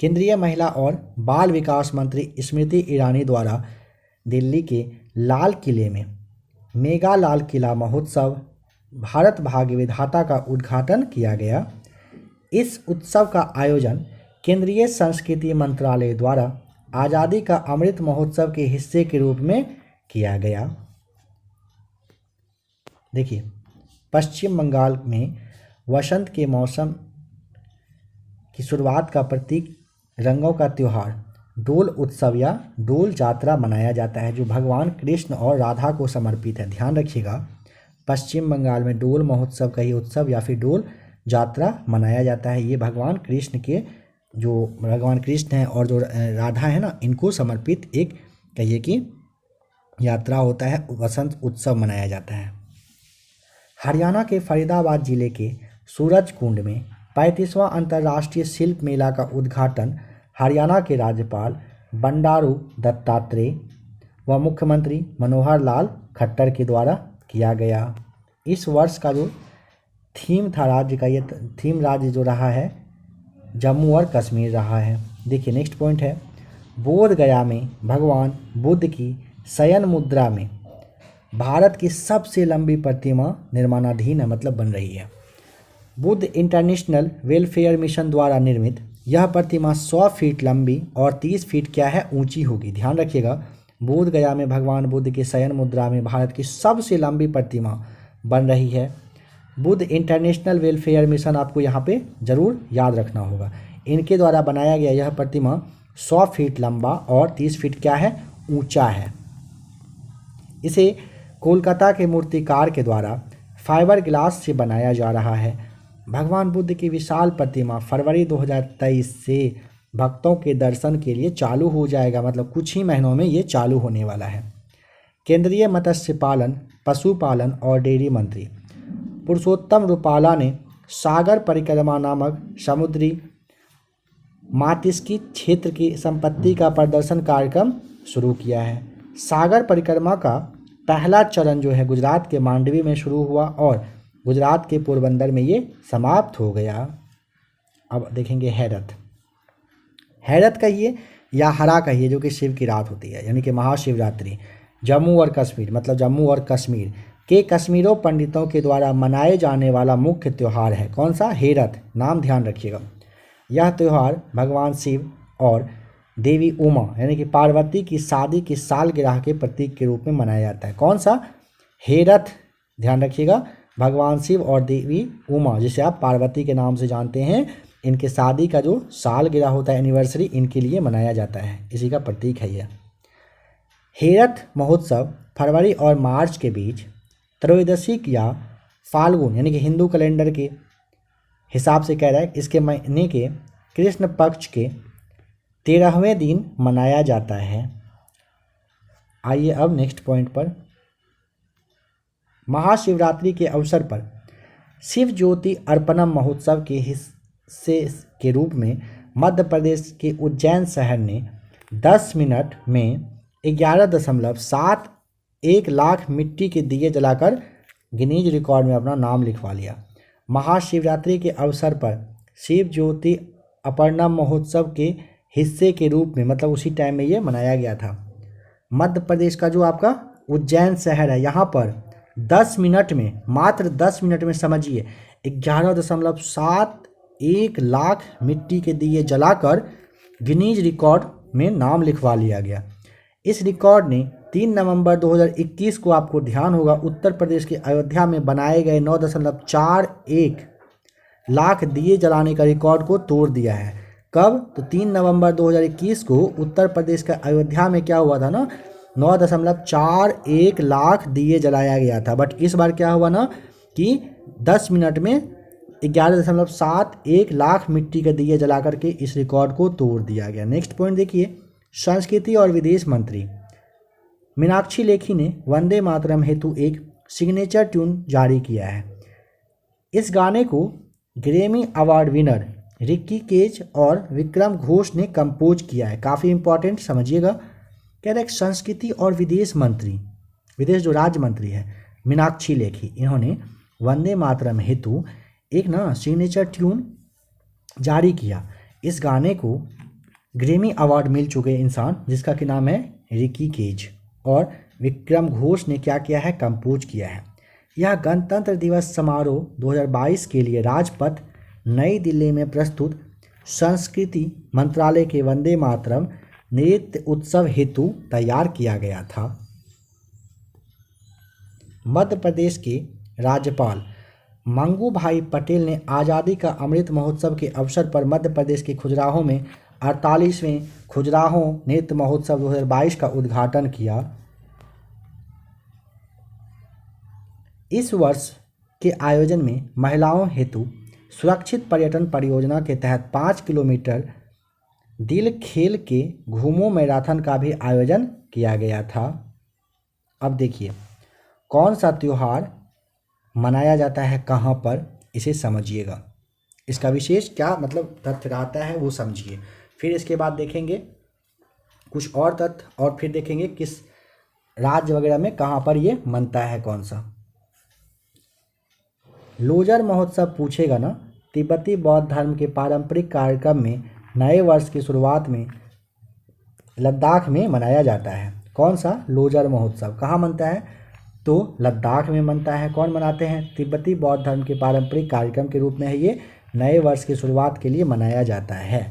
A: केंद्रीय महिला और बाल विकास मंत्री स्मृति ईरानी द्वारा दिल्ली के लाल किले में मेगा लाल किला महोत्सव भारत भाग्य विधाता का उद्घाटन किया गया। इस उत्सव का आयोजन केंद्रीय संस्कृति मंत्रालय द्वारा आज़ादी का अमृत महोत्सव के हिस्से के रूप में किया गया। देखिए पश्चिम बंगाल में वसंत के मौसम की शुरुआत का प्रतीक रंगों का त्यौहार डोल उत्सव या डोल जात्रा मनाया जाता है, जो भगवान कृष्ण और राधा को समर्पित है। ध्यान रखिएगा, पश्चिम बंगाल में डोल महोत्सव का ही उत्सव या फिर डोल जात्रा मनाया जाता है। ये भगवान कृष्ण के, जो भगवान कृष्ण हैं और जो राधा है ना, इनको समर्पित एक कहिए कि यात्रा होता है, वसंत उत्सव मनाया जाता है। हरियाणा के फरीदाबाद जिले के सूरजकुंड में 35वां अंतर्राष्ट्रीय शिल्प मेला का उद्घाटन हरियाणा के राज्यपाल बंडारू दत्तात्रेय व मुख्यमंत्री मनोहर लाल खट्टर के द्वारा किया गया। इस वर्ष का जो थीम था राज्य का, ये थीम राज्य जो रहा है जम्मू और कश्मीर रहा है। देखिए नेक्स्ट पॉइंट है, बोध गया में भगवान बुद्ध की शयन मुद्रा में भारत की सबसे लंबी प्रतिमा निर्माणाधीन है, मतलब बन रही है। बुद्ध इंटरनेशनल वेलफेयर मिशन द्वारा निर्मित यह प्रतिमा 100 फीट लंबी और 30 फीट क्या है ऊंची होगी। ध्यान रखिएगा, बोध गया में भगवान बुद्ध की शयन मुद्रा में भारत की सबसे लंबी प्रतिमा बन रही है। बुद्ध इंटरनेशनल वेलफेयर मिशन आपको यहाँ पे ज़रूर याद रखना होगा। इनके द्वारा बनाया गया यह प्रतिमा 100 फीट लंबा और 30 फीट क्या है ऊंचा है। इसे कोलकाता के मूर्तिकार के द्वारा फाइबर ग्लास से बनाया जा रहा है। भगवान बुद्ध की विशाल प्रतिमा फरवरी 2023 से भक्तों के दर्शन के लिए चालू हो जाएगा, मतलब कुछ ही महीनों में ये चालू होने वाला है। केंद्रीय मत्स्य पालन, पशुपालन और डेयरी मंत्री पुरुषोत्तम रूपाला ने सागर परिक्रमा नामक समुद्री मात्स्यिकी क्षेत्र की संपत्ति का प्रदर्शन कार्यक्रम शुरू किया है। सागर परिक्रमा का पहला चरण जो है गुजरात के मांडवी में शुरू हुआ और गुजरात के पोरबंदर में ये समाप्त हो गया। अब देखेंगे हैरत। हैरत कहिए या हरा कहिए, जो कि शिव की रात होती है, यानी कि महाशिवरात्रि। जम्मू और कश्मीर, मतलब जम्मू और कश्मीर के कश्मीरों पंडितों के द्वारा मनाए जाने वाला मुख्य त्यौहार है। कौन सा? हेरत। नाम ध्यान रखिएगा। यह त्यौहार भगवान शिव और देवी उमा यानी कि पार्वती की शादी की सालगिरह के प्रतीक के रूप में मनाया जाता है। कौन सा? हेरत। ध्यान रखिएगा, भगवान शिव और देवी उमा, जिसे आप पार्वती के नाम से जानते हैं, इनके शादी का जो सालगिरह होता है, एनिवर्सरी, इनके लिए मनाया जाता है। इसी का प्रतीक है यह। हेरत महोत्सव फरवरी और मार्च के बीच त्रयोदशी या फाल्गुन यानी कि हिंदू कैलेंडर के हिसाब से कह रहा है, इसके महीने के कृष्ण पक्ष के 13वें दिन मनाया जाता है। आइए अब नेक्स्ट पॉइंट पर। महाशिवरात्रि के अवसर पर शिव ज्योति अर्पणम महोत्सव के हिस्से के रूप में मध्य प्रदेश के उज्जैन शहर ने 10 मिनट में 11.71 लाख मिट्टी के दिए जलाकर गिनीज रिकॉर्ड में अपना नाम लिखवा लिया। महाशिवरात्रि के अवसर पर शिव ज्योति अर्पणम महोत्सव के हिस्से के रूप में, मतलब उसी टाइम में ये मनाया गया था। मध्य प्रदेश का जो आपका उज्जैन शहर है, यहाँ पर 10 मिनट में, मात्र 10 मिनट में समझिए 11.71 लाख मिट्टी के दिए जलाकर गिनीज रिकॉर्ड में नाम लिखवा लिया गया। इस रिकॉर्ड ने 3 नवंबर 2021 को, आपको ध्यान होगा, उत्तर प्रदेश के अयोध्या में बनाए गए 9.41 लाख दिए जलाने का रिकॉर्ड को तोड़ दिया है। कब? तो 3 नवंबर 2021 को उत्तर प्रदेश का अयोध्या में क्या हुआ था ना, 9.41 लाख दिए जलाया गया था। बट इस बार क्या हुआ ना कि 10 मिनट में 11.71 लाख मिट्टी के दिए जला करके इस रिकॉर्ड को तोड़ दिया गया। नेक्स्ट पॉइंट देखिए, संस्कृति और विदेश मंत्री मीनाक्षी लेखी ने वंदे मातरम हेतु एक सिग्नेचर ट्यून जारी किया है। इस गाने को Grammy award winner Ricky Kej और विक्रम घोष ने कंपोज किया है। काफ़ी इंपॉर्टेंट, समझिएगा। कह रहे संस्कृति और विदेश मंत्री, विदेश जो राज्य मंत्री है, मीनाक्षी लेखी, इन्होंने वंदे मातरम हेतु एक ना सिग्नेचर ट्यून जारी किया। इस गाने को ग्रैमी अवार्ड मिल चुके इंसान, जिसका कि नाम है रिकी केज, और विक्रम घोष ने क्या किया है, कंपोज किया है। यह गणतंत्र दिवस समारोह 2022 के लिए राजपथ नई दिल्ली में प्रस्तुत संस्कृति मंत्रालय के वंदे मातरम नृत्य उत्सव हेतु तैयार किया गया था। मध्य प्रदेश के राज्यपाल मंगू भाई पटेल ने आज़ादी का अमृत महोत्सव के अवसर पर मध्य प्रदेश के खजुराहो में 48वें खजुराहो नृत्य महोत्सव 2022 का उद्घाटन किया। इस वर्ष के आयोजन में महिलाओं हेतु सुरक्षित पर्यटन परियोजना के तहत 5 किलोमीटर दिल खेल के घूमो मैराथन का भी आयोजन किया गया था। अब देखिए कौन सा त्यौहार मनाया जाता है कहाँ पर, इसे समझिएगा। इसका विशेष क्या मतलब तथ्य रहता है वो समझिए। फिर इसके बाद देखेंगे कुछ और तथ्य, और फिर देखेंगे किस राज्य वगैरह में कहाँ पर ये मनता है कौन सा। लोजर महोत्सव पूछेगा ना, तिब्बती बौद्ध धर्म के पारंपरिक कार्यक्रम में नए वर्ष की शुरुआत में लद्दाख में मनाया जाता है। कौन सा? लोजर महोत्सव। कहाँ मनता है? तो लद्दाख में मनता है। कौन मनाते हैं? तिब्बती बौद्ध धर्म के पारंपरिक कार्यक्रम के रूप में है ये, नए वर्ष की शुरुआत के लिए मनाया जाता है।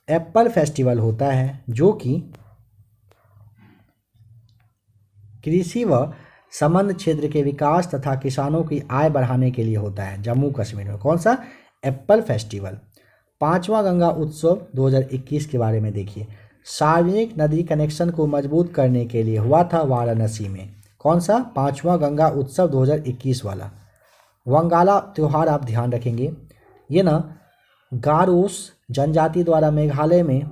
A: एप्पल फेस्टिवल होता है जो कि कृषि व संबद्ध क्षेत्र के विकास तथा किसानों की आय बढ़ाने के लिए होता है, जम्मू कश्मीर में। कौन सा? Apple festival. 5वां गंगा उत्सव 2021 के बारे में देखिए। सार्वजनिक नदी कनेक्शन को मजबूत करने के लिए हुआ था वाराणसी में। कौन सा? 5वां गंगा उत्सव 2021 वाला। वंगाला त्यौहार आप ध्यान रखेंगे, ये ना गारोस जनजाति द्वारा मेघालय में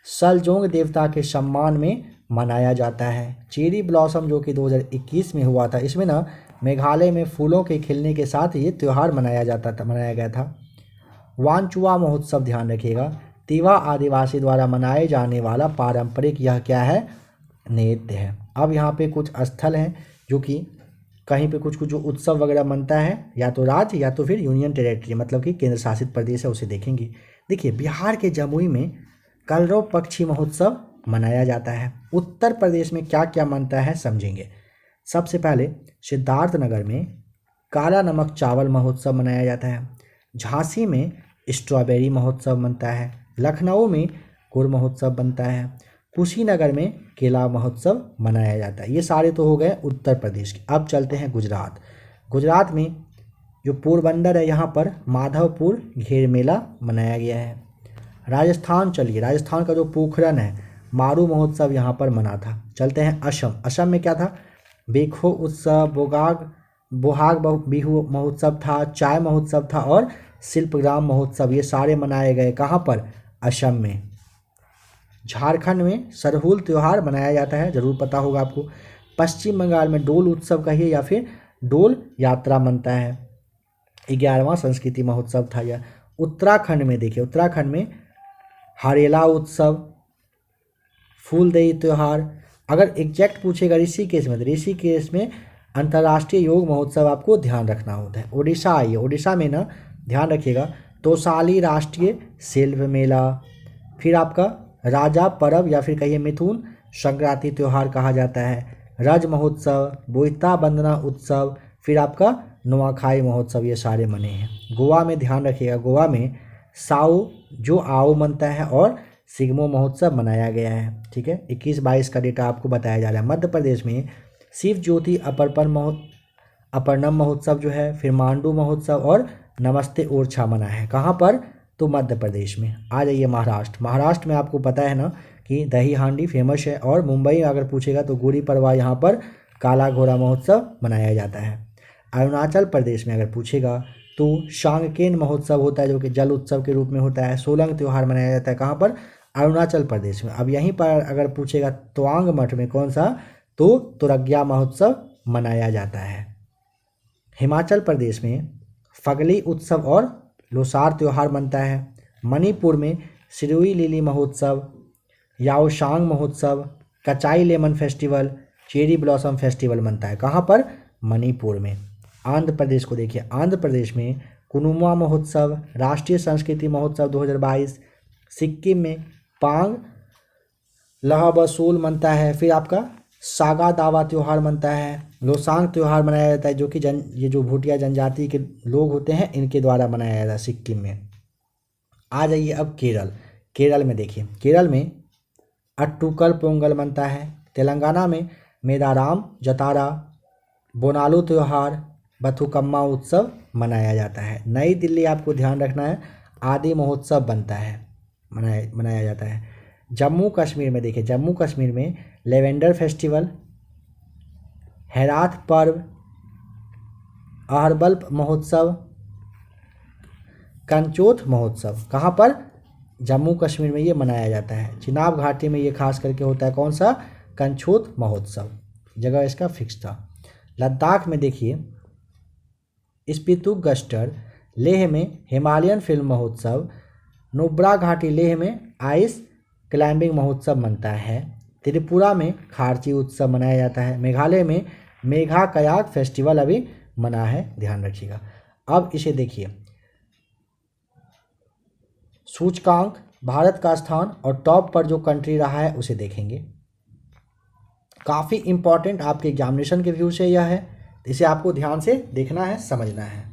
A: सलजोंग देवता के सम्मान में मनाया जाता है। चेरी ब्लॉसम जो कि 2021 में हुआ था, इसमें ना मेघालय में फूलों के खिलने के साथ ये त्यौहार मनाया गया था। वांचुआ महोत्सव ध्यान रखिएगा, तिवा आदिवासी द्वारा मनाए जाने वाला पारंपरिक यह क्या है? नृत्य है। अब यहाँ पे कुछ स्थल हैं जो कि कहीं पे कुछ कुछ जो उत्सव वगैरह मनता है, या तो राज्य या तो फिर यूनियन टेरेटरी, मतलब कि केंद्र शासित प्रदेश है, उसे देखेंगे। देखिए, बिहार के जमुई में कलरव पक्षी महोत्सव मनाया जाता है। उत्तर प्रदेश में क्या क्या मनता है समझेंगे। सबसे पहले सिद्धार्थनगर में काला नमक चावल महोत्सव मनाया जाता है। झांसी में स्ट्रॉबेरी महोत्सव बनता है। लखनऊ में गुड़ महोत्सव बनता है। कुशीनगर में केला महोत्सव मनाया जाता है। ये सारे तो हो गए उत्तर प्रदेश के। अब चलते हैं गुजरात। गुजरात में जो पोरबंदर है, यहाँ पर माधवपुर घेर मेला मनाया गया है। राजस्थान चलिए, राजस्थान का जो पोखरन है, मारू महोत्सव यहाँ पर मना था। चलते हैं असम। असम में क्या था? बेखो उत्सव, बोहाग बिहू महोत्सव था, चाय महोत्सव था और शिल्पग्राम महोत्सव, ये सारे मनाए गए। कहाँ पर? असम में। झारखंड में सरहुल त्यौहार मनाया जाता है, जरूर पता होगा आपको। पश्चिम बंगाल में डोल उत्सव कहिए या फिर डोल यात्रा मनता है, 11वां संस्कृति महोत्सव था यह। उत्तराखंड में देखिए, उत्तराखंड में हरेला उत्सव, फूलदेई त्यौहार। अगर एग्जैक्ट पूछेगा ऋषिकेश में, तो ऋषिकेश में अंतर्राष्ट्रीय योग महोत्सव आपको ध्यान रखना होता है। उड़ीसा आइए, उड़ीसा में ना ध्यान रखिएगा तोसाली राष्ट्रीय शिल्प मेला, फिर आपका राजा पर्व या फिर कहिए मिथुन संक्रांति त्यौहार कहा जाता है। रज महोत्सव, बोईता बंदना उत्सव, फिर आपका नुआखाई महोत्सव, ये सारे मने हैं। गोवा में ध्यान रखिएगा, गोवा में साओ जो आओ मनता है और सिग्मो महोत्सव मनाया गया है। ठीक है, 21-22 का डेटा आपको बताया जा रहा है। मध्य प्रदेश में शिव ज्योति अपरनम महोत्सव जो है, फिर मांडू महोत्सव और नमस्ते ओरछा मना है। कहाँ पर? तो मध्य प्रदेश में। आ जाइए महाराष्ट्र। महाराष्ट्र में आपको पता है ना कि दही हांडी फेमस है, और मुंबई में अगर पूछेगा तो गुड़ी पड़वा यहाँ पर काला घोड़ा महोत्सव मनाया जाता है। अरुणाचल प्रदेश में अगर पूछेगा तो शांगकेन महोत्सव होता है जो कि जल उत्सव के रूप में होता है। सोलंग त्यौहार मनाया जाता है। कहाँ पर? अरुणाचल प्रदेश में। अब यहीं पर अगर पूछेगा तवांग मठ में कौन सा, तो तुरग्या महोत्सव मनाया जाता है। हिमाचल प्रदेश में फगली उत्सव और लोसार त्यौहार बनता है। मणिपुर में सिरुई लिली महोत्सव, याओशांग महोत्सव, Kachai lemon festival, cherry blossom festival बनता है। कहाँ पर? मणिपुर में। आंध्र प्रदेश को देखिए, आंध्र प्रदेश में कुनुमा महोत्सव, राष्ट्रीय संस्कृति महोत्सव 2022। सिक्किम में पांग लहाबसोल मनता है। फिर आपका सागा दावा त्यौहार मनता है। लोसांग त्यौहार मनाया जाता है जो कि ये जो भूटिया जनजाति के लोग होते हैं इनके द्वारा मनाया जाता है सिक्किम में। आ जाइए अब केरल। केरल में देखिए, केरल में अट्टूकल पोंगल मनता है। तेलंगाना में मेदाराम जतारा, बोनालू त्यौहार, बथुकम्मा उत्सव मनाया जाता है। नई दिल्ली आपको ध्यान रखना है, आदि महोत्सव बनता है, मनाया जाता है। जम्मू कश्मीर में देखिए, जम्मू कश्मीर में लेवेंडर फेस्टिवल, हेरात पर्व, अहरबल महोत्सव, कंचोथ महोत्सव। कहाँ पर? जम्मू कश्मीर में ये मनाया जाता है। चिनाब घाटी में ये खास करके होता है कौन सा? कंचोथ महोत्सव, जगह इसका फिक्स था। लद्दाख में देखिए स्पितुगस्टर, लेह में हिमालयन फिल्म महोत्सव, नुब्रा घाटी लेह में आइस क्लाइंबिंग महोत्सव मनता है। त्रिपुरा में खारची उत्सव मनाया जाता है। मेघालय में मेघा कयाक फेस्टिवल अभी मना है, ध्यान रखिएगा। अब इसे देखिए, सूचकांक भारत का स्थान और टॉप पर जो कंट्री रहा है उसे देखेंगे। काफ़ी इम्पॉर्टेंट आपके एग्जामिनेशन के व्यू से यह है, इसे आपको ध्यान से देखना है, समझना है।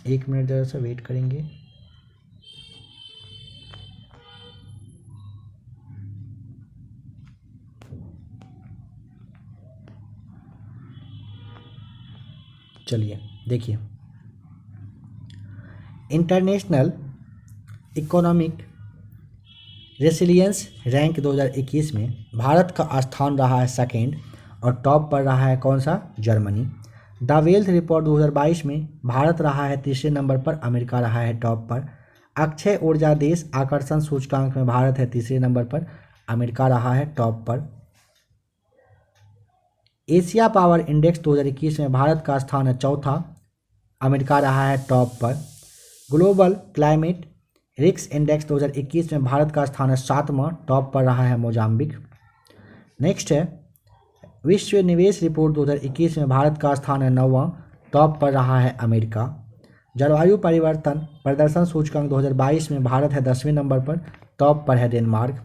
A: एक मिनट जरा सा वेट करेंगे। चलिए देखिए, इंटरनेशनल इकोनॉमिक रेसिलियंस रैंक 2021 में भारत का स्थान रहा है सेकेंड और टॉप पर रहा है कौन सा? जर्मनी। द वेल्थ रिपोर्ट 2022 में भारत रहा है तीसरे नंबर पर, अमेरिका रहा है टॉप पर। अक्षय ऊर्जा देश आकर्षण सूचकांक में भारत है तीसरे नंबर पर, अमेरिका रहा है टॉप पर। एशिया पावर इंडेक्स 2021 में भारत का स्थान है चौथा, अमेरिका रहा है टॉप पर। ग्लोबल क्लाइमेट रिस्क इंडेक्स 2021 में भारत का स्थान है सातवां, टॉप पर रहा है मोजाम्बिक। नेक्स्ट है विश्व निवेश रिपोर्ट 2021 में भारत का स्थान है नौवां, टॉप पर रहा है अमेरिका। जलवायु परिवर्तन प्रदर्शन सूचकांक 2022 में भारत है 10वें नंबर पर, टॉप पर है डेनमार्क।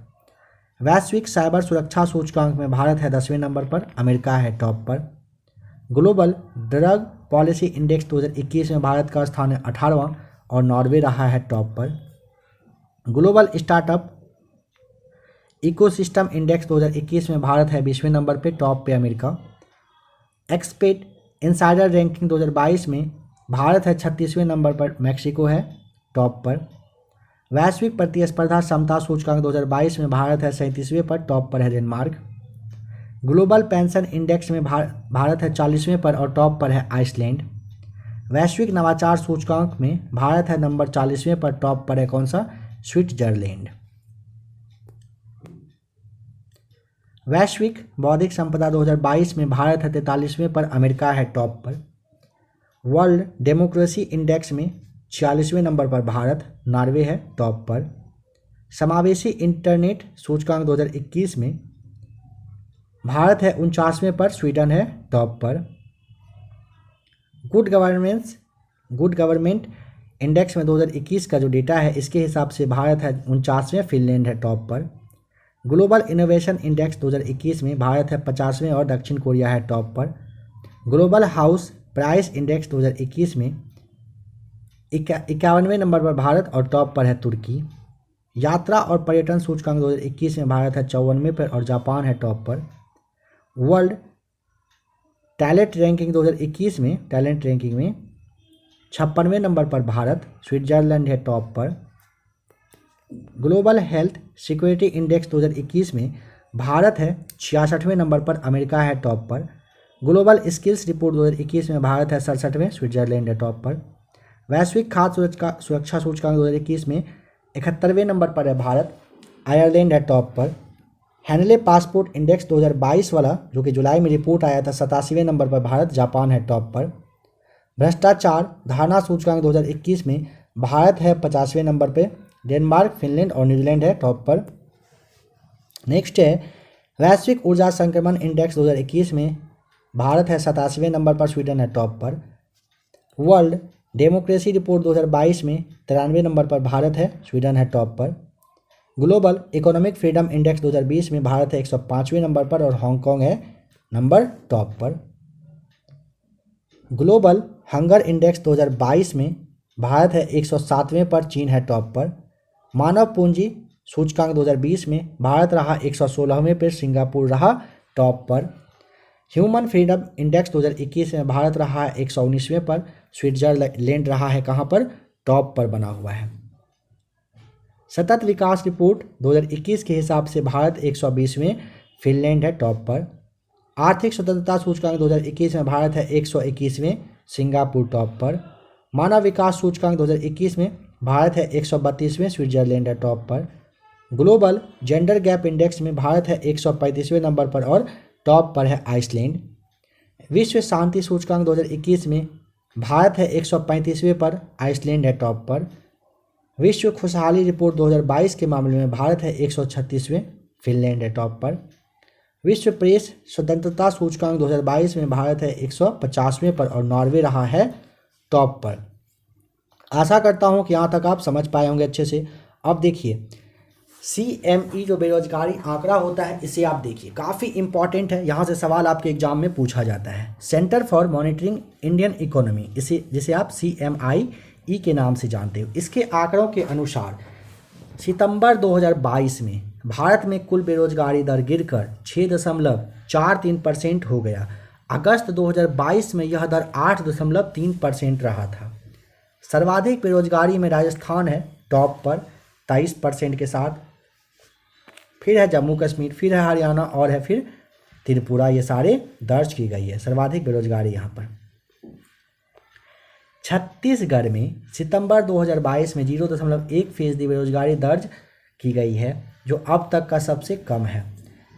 A: वैश्विक साइबर सुरक्षा सूचकांक में भारत है 10वें नंबर पर, अमेरिका है टॉप पर। ग्लोबल ड्रग पॉलिसी इंडेक्स 2021 में भारत का स्थान है 18वां और नॉर्वे रहा है टॉप पर। ग्लोबल स्टार्टअप इकोसिस्टम इंडेक्स 2021 में भारत है 20वें नंबर पे, टॉप पे अमेरिका। एक्सपेट इनसाइडर रैंकिंग 2022 में भारत है 36वें नंबर पर, मैक्सिको है टॉप पर। वैश्विक प्रतिस्पर्धा क्षमता सूचकांक 2022 में भारत है 37वें पर, टॉप पर है डेनमार्क। ग्लोबल पेंशन इंडेक्स में भारत है 40वें पर और टॉप पर है आइसलैंड। वैश्विक नवाचार सूचकांक में भारत है नंबर 40वें पर, टॉप पर है कौन सा? स्विट्जरलैंड। वैश्विक बौद्धिक संपदा 2022 में भारत है 43वें पर, अमेरिका है टॉप पर। वर्ल्ड डेमोक्रेसी इंडेक्स में 46वें नंबर पर भारत, नॉर्वे है टॉप पर। समावेशी इंटरनेट सूचकांक 2021 में भारत है 49वें पर, स्वीडन है टॉप पर। गुड गवर्नमेंट इंडेक्स में 2021 का जो डेटा है इसके हिसाब से भारत है 49वें, फिनलैंड है टॉप पर। ग्लोबल इनोवेशन इंडेक्स 2021 में भारत है 50वें और दक्षिण कोरिया है टॉप पर। ग्लोबल हाउस प्राइस इंडेक्स 2021 में 51वें नंबर पर भारत और टॉप पर है तुर्की। यात्रा और पर्यटन सूचकांक 2021 में भारत है 54वें पर और जापान है टॉप पर। वर्ल्ड टैलेंट रैंकिंग 2021 में 56वें नंबर पर भारत, स्विट्जरलैंड है टॉप पर। ग्लोबल हेल्थ सिक्योरिटी इंडेक्स 2021 में भारत है 66वें नंबर पर, अमेरिका है टॉप पर। ग्लोबल स्किल्स रिपोर्ट 2021 में भारत है 67वें, स्विट्जरलैंड है टॉप पर। वैश्विक खाद्य सुरक्षा सूचकांक 2021 में 71वें नंबर पर है भारत, आयरलैंड है टॉप पर। हैनले पासपोर्ट इंडेक्स 2022 वाला जो कि जुलाई में रिपोर्ट आया था 87वें नंबर पर भारत, जापान है टॉप पर। भ्रष्टाचार धारणा सूचकांक 2021 में भारत है 50वें नंबर पर, डेनमार्क, फिनलैंड और न्यूजीलैंड है टॉप पर। नेक्स्ट है वैश्विक ऊर्जा संक्रमण इंडेक्स 2021 में भारत है 87वें नंबर पर, स्वीडन है टॉप पर। वर्ल्ड डेमोक्रेसी रिपोर्ट 2022 में 93वें नंबर पर भारत है, स्वीडन है टॉप पर। ग्लोबल इकोनॉमिक फ्रीडम इंडेक्स 2020 में भारत है 105वें नंबर पर और हांगकांग है नंबर टॉप पर। ग्लोबल हंगर इंडेक्स 2022 में भारत है 107वें पर, चीन है टॉप पर। मानव पूंजी सूचकांक 2020 में भारत रहा 116वें पर, सिंगापुर रहा टॉप पर। ह्यूमन फ्रीडम इंडेक्स 2021 में भारत रहा है 119वें पर, स्विट्जरलैंड रहा है कहाँ पर? टॉप पर बना हुआ है। सतत विकास रिपोर्ट 2021 के हिसाब से भारत 120वें, फिनलैंड है टॉप पर। आर्थिक स्वतंत्रता सूचकांक 2021 में भारत है 121वें, सिंगापुर टॉप पर। मानव विकास सूचकांक 2021 में भारत है 132वें, स्विट्जरलैंड है टॉप पर। ग्लोबल जेंडर गैप इंडेक्स में भारत है 135वें नंबर पर और टॉप पर है आइसलैंड। विश्व शांति सूचकांक 2021 में भारत है 135वें पर, आइसलैंड है टॉप पर। विश्व खुशहाली रिपोर्ट 2022 के मामले में भारत है 136वें, फिनलैंड है टॉप पर। विश्व प्रेस स्वतंत्रता सूचकांक 2022 में भारत है 150वें पर और नॉर्वे रहा है टॉप पर। आशा करता हूँ कि यहाँ तक आप समझ पाए होंगे अच्छे से। अब देखिए CME जो बेरोजगारी आंकड़ा होता है, इसे आप देखिए, काफ़ी इंपॉर्टेंट है, यहाँ से सवाल आपके एग्जाम में पूछा जाता है। Centre for monitoring Indian economy, इसे जिसे आप CMIE के नाम से जानते हो, इसके आंकड़ों के अनुसार सितंबर 2022 में भारत में कुल बेरोजगारी दर गिरकर 6.43% हो गया। अगस्त 2022 में यह दर 8.3% रहा था। सर्वाधिक बेरोजगारी में राजस्थान है टॉप पर 23% के साथ, फिर है जम्मू कश्मीर, फिर है हरियाणा और है फिर त्रिपुरा। ये सारे दर्ज की गई है सर्वाधिक बेरोजगारी यहाँ पर। छत्तीसगढ़ में सितंबर 2022 में 0.1% बेरोजगारी दर्ज की गई है, जो अब तक का सबसे कम है।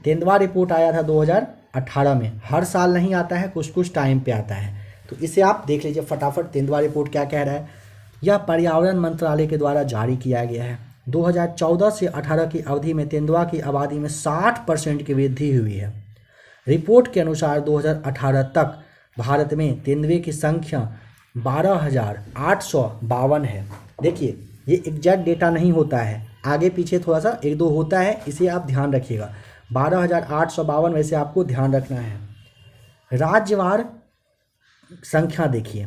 A: तेंदुआ रिपोर्ट आया था 2018 में, हर साल नहीं आता है, कुछ कुछ टाइम पे आता है, तो इसे आप देख लीजिए फटाफट। तेंदुआ रिपोर्ट क्या कह रहा है? यह पर्यावरण मंत्रालय के द्वारा जारी किया गया है। 2014 से 18 की अवधि में तेंदुआ की आबादी में 60% की वृद्धि हुई है। रिपोर्ट के अनुसार 2018 तक भारत में तेंदुए की संख्या 12,852 है। देखिए ये एग्जैक्ट डेटा नहीं होता है, आगे पीछे थोड़ा सा एक दो होता है, इसे आप ध्यान रखिएगा। 12,852 वैसे आपको ध्यान रखना है। राज्यवार संख्या देखिए,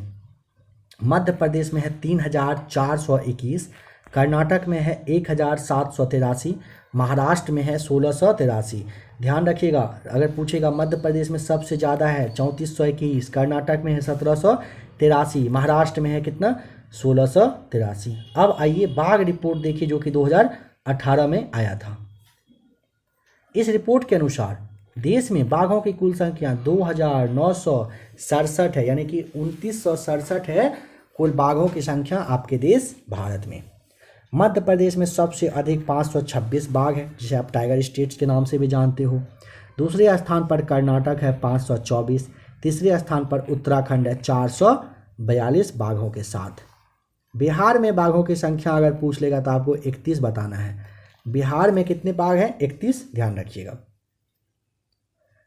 A: मध्य प्रदेश में है 3,421, कर्नाटक में है 1,783, महाराष्ट्र में है 1,683। ध्यान रखिएगा, अगर पूछेगा मध्य प्रदेश में सबसे ज़्यादा है 3,421, कर्नाटक में है 1,783, महाराष्ट्र में है कितना 1,683। अब आइए बाघ रिपोर्ट देखिए जो कि 2018 में आया था। इस रिपोर्ट के अनुसार देश में बाघों की कुल संख्या 2,967 है, यानी कि 2,967 है कुल बाघों की संख्या आपके देश भारत में। मध्य प्रदेश में सबसे अधिक 526 बाघ है, जिसे आप टाइगर स्टेट्स के नाम से भी जानते हो। दूसरे स्थान पर कर्नाटक है 524, तीसरे स्थान पर उत्तराखंड है 442 बाघों के साथ। बिहार में बाघों की संख्या अगर पूछ लेगा तो आपको 31 बताना है। बिहार में कितने बाघ हैं? 31, ध्यान रखिएगा।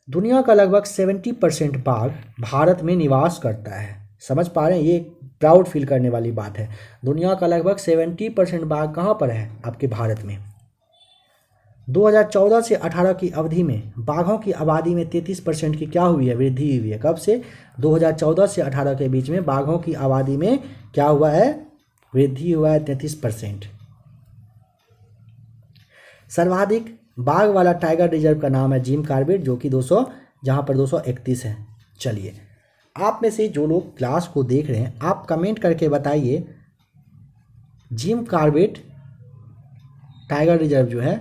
A: दुनिया का लगभग 70% बाघ भारत में निवास करता है। समझ पा रहे हैं? ये प्राउड फील करने वाली बात है। दुनिया का लगभग 70% बाघ कहाँ पर है? आपके भारत में। 2014 से 18 की अवधि में बाघों की आबादी में 33% की क्या हुई है? वृद्धि हुई है। कब से? 2014 से 18 के बीच में बाघों की आबादी में क्या हुआ है? वृद्धि हुआ है 33%। सर्वाधिक बाघ वाला टाइगर रिजर्व का नाम है जिम कॉर्बेट, जो कि 231 है। चलिए, आप में से जो लोग क्लास को देख रहे हैं, आप कमेंट करके बताइए जिम कॉर्बेट टाइगर रिजर्व जो है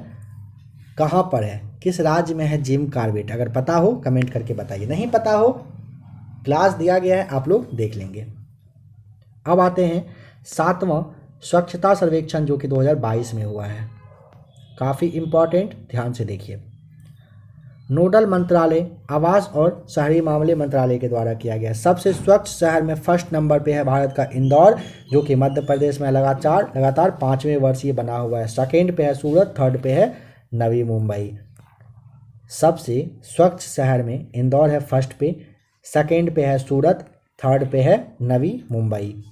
A: कहाँ पर है, किस राज्य में है जिम कॉर्बेट? अगर पता हो कमेंट करके बताइए, नहीं पता हो क्लास दिया गया है, आप लोग देख लेंगे। अब आते हैं 7वां स्वच्छता सर्वेक्षण जो कि 2022 में हुआ है, काफ़ी इम्पॉर्टेंट, ध्यान से देखिए। नोडल मंत्रालय आवास और शहरी मामले मंत्रालय के द्वारा किया गया। सबसे स्वच्छ शहर में फर्स्ट नंबर पे है भारत का इंदौर, जो कि मध्य प्रदेश में लगातार 5वें वर्ष ये बना हुआ है। सेकेंड पे है सूरत, थर्ड पे है नवी मुंबई। सबसे स्वच्छ शहर में इंदौर है फर्स्ट पे, सेकेंड पे है सूरत, थर्ड पे है नवी मुंबई।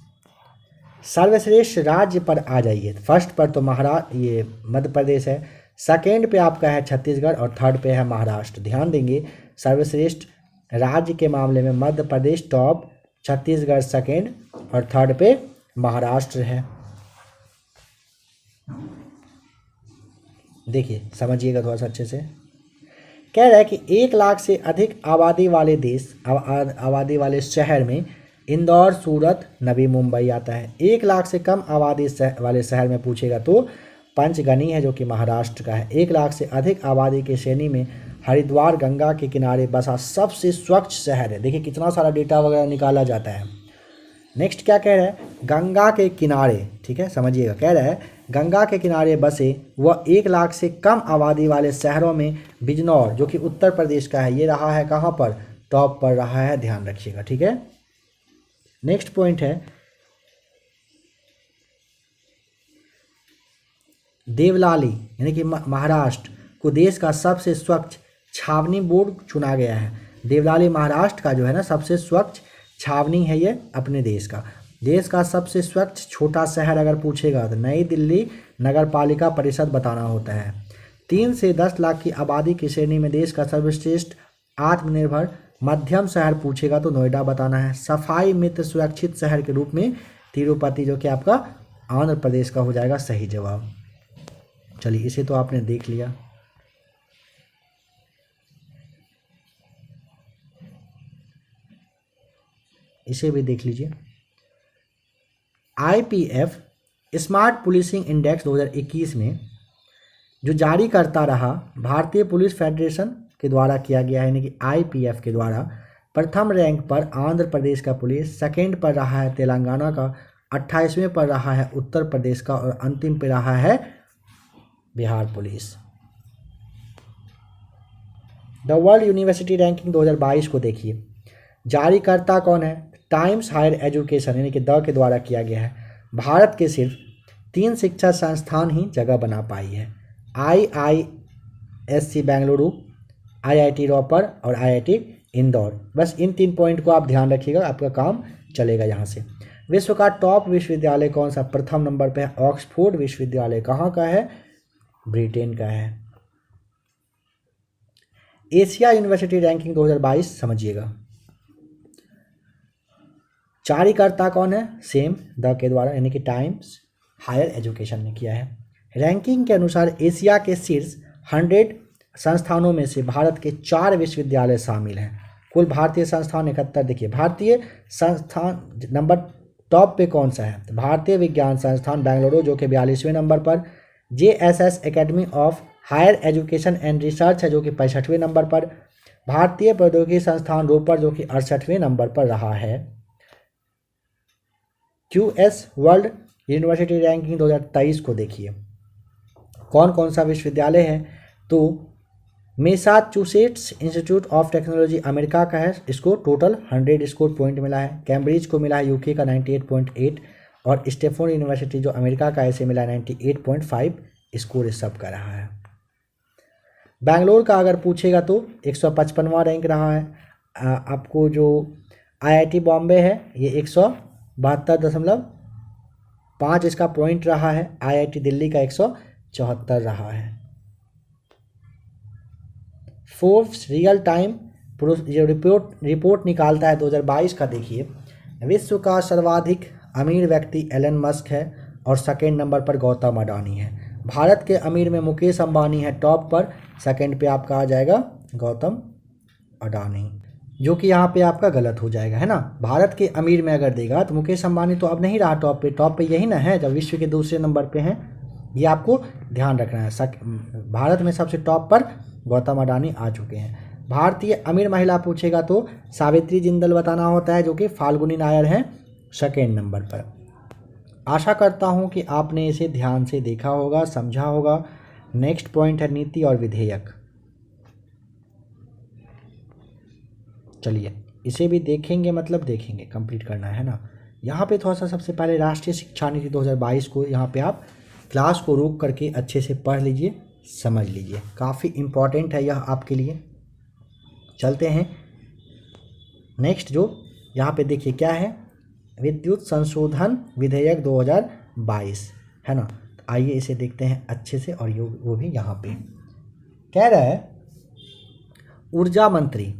A: सर्वश्रेष्ठ राज्य पर आ जाइए। फर्स्ट पर तो ये मध्य प्रदेश है, सेकेंड पे आपका है छत्तीसगढ़ और थर्ड पे है महाराष्ट्र। ध्यान देंगे, सर्वश्रेष्ठ राज्य के मामले में मध्य प्रदेश टॉप, छत्तीसगढ़ सेकेंड और थर्ड पे महाराष्ट्र है। देखिए समझिएगा थोड़ा सा अच्छे से। कह रहा है कि 1 लाख से अधिक आबादी वाले आबादी वाले शहर में इंदौर, सूरत, नवी मुंबई आता है। 1 लाख से कम आबादी वाले शहर में पूछेगा तो पंचगनी है, जो कि महाराष्ट्र का है। 1 लाख से अधिक आबादी के श्रेणी में हरिद्वार गंगा के किनारे बसा सबसे स्वच्छ शहर है। देखिए कितना सारा डेटा वगैरह निकाला जाता है। नेक्स्ट क्या कह रहा है? गंगा के किनारे, ठीक है समझिएगा, कह रहा है गंगा के किनारे बसे वह 1 लाख से कम आबादी वाले शहरों में बिजनौर, जो कि उत्तर प्रदेश का है, ये रहा है कहाँ पर? टॉप पर रहा है, ध्यान रखिएगा, ठीक है। नेक्स्ट पॉइंट है देवलाली, यानी कि महाराष्ट्र को देश का सबसे स्वच्छ छावनी बोर्ड चुना गया है। देवलाली महाराष्ट्र का जो है ना सबसे स्वच्छ छावनी है ये अपने देश का। देश का सबसे स्वच्छ छोटा शहर अगर पूछेगा तो नई दिल्ली नगर पालिका परिषद बताना होता है। 3 से 10 लाख की आबादी की श्रेणी में देश का सर्वश्रेष्ठ आत्मनिर्भर मध्यम शहर पूछेगा तो नोएडा बताना है। सफाई मित्र सुरक्षित शहर के रूप में तिरुपति, जो कि आपका आंध्र प्रदेश का हो जाएगा सही जवाब। चलिए, इसे तो आपने देख लिया। इसे भी देख लीजिए। IPF स्मार्ट पुलिसिंग इंडेक्स 2021 में जो जारी करता रहा भारतीय पुलिस फेडरेशन के द्वारा किया गया है, यानी कि IPF के द्वारा। प्रथम रैंक पर आंध्र प्रदेश का पुलिस, सेकंड पर रहा है तेलंगाना का, 28वें पर रहा है उत्तर प्रदेश का और अंतिम पे रहा है Bihar police. The world university ranking 2022 को देखिए, जारीकर्ता कौन है? टाइम्स हायर एजुकेशन, यानी कि द के द्वारा किया गया है। भारत के सिर्फ 3 शिक्षा संस्थान ही जगह बना पाई है, IISc बेंगलुरु, IIT रॉपर और IIT इंदौर। बस इन 3 पॉइंट को आप ध्यान रखिएगा, आपका काम चलेगा यहाँ से। विश्व का टॉप विश्वविद्यालय कौन सा? प्रथम नंबर पे है ऑक्सफोर्ड विश्वविद्यालय। कहाँ का है? ब्रिटेन का है। एशिया यूनिवर्सिटी रैंकिंग 2022 समझिएगा, जारीकर्ता कौन है? सेम द के द्वारा, यानी कि टाइम्स हायर एजुकेशन ने किया है। रैंकिंग के अनुसार एशिया के शीर्ष 100 संस्थानों में से भारत के 4 विश्वविद्यालय शामिल हैं। कुल भारतीय संस्थान 71। देखिए, भारतीय संस्थान नंबर टॉप पे कौन सा है? तो भारतीय विज्ञान संस्थान बेंगलुरु, जो कि 42वें नंबर पर। JSS academy of higher education and research है, जो कि 65वें नंबर पर। भारतीय प्रौद्योगिकी संस्थान रोपड़, जो कि 68वें नंबर पर रहा है। QS वर्ल्ड यूनिवर्सिटी रैंकिंग 2023 को देखिए, कौन कौन सा विश्वविद्यालय है? तो Massachusetts institute of technology America का है, इसको टोटल 100 स्कोर पॉइंट मिला है। कैम्ब्रिज को मिला है यूके का 98.8 और स्टेफोर्ड यूनिवर्सिटी जो अमेरिका का, ऐसे मिला 98.5 स्कोर इस सब का रहा है। बेंगलोर का अगर पूछेगा तो 155वां रैंक रहा है। आपको जो IIT बॉम्बे है ये 172.5 इसका पॉइंट रहा है। IIT दिल्ली का 174 रहा है। फोर्ब्स रियल टाइम जो रिपोर्ट निकालता है 2022 का, देखिए विश्व का सर्वाधिक अमीर व्यक्ति एलन मस्क है और सेकेंड नंबर पर गौतम अडानी है। भारत के अमीर में मुकेश अंबानी है टॉप पर, सेकेंड पे आपका आ जाएगा गौतम अडानी, जो कि यहाँ पे आपका गलत हो जाएगा, है ना। भारत के अमीर में अगर देगा तो मुकेश अंबानी तो अब नहीं रहा टॉप पे यही ना है, जब विश्व के दूसरे नंबर पे हैं, ये आपको ध्यान रखना है। भारत में सबसे टॉप पर गौतम अडानी आ चुके हैं। भारतीय अमीर महिला पूछेगा तो सावित्री जिंदल बताना होता है, जो कि फाल्गुनी नायर हैं सेकेंड नंबर पर। आशा करता हूँ कि आपने इसे ध्यान से देखा होगा, समझा होगा। नेक्स्ट पॉइंट है नीति और विधेयक। चलिए इसे भी देखेंगे, मतलब देखेंगे, कंप्लीट करना है ना। यहाँ पे थोड़ा सा सबसे पहले राष्ट्रीय शिक्षा नीति 2022 को यहाँ पे आप क्लास को रोक करके अच्छे से पढ़ लीजिए, समझ लीजिए, काफ़ी इम्पॉर्टेंट है यह आपके लिए। चलते हैं नेक्स्ट, जो यहाँ पे देखिए क्या है, विद्युत संशोधन विधेयक 2022 है ना। तो आइए इसे देखते हैं अच्छे से, और वो भी यहाँ पे कह रहा है, ऊर्जा मंत्री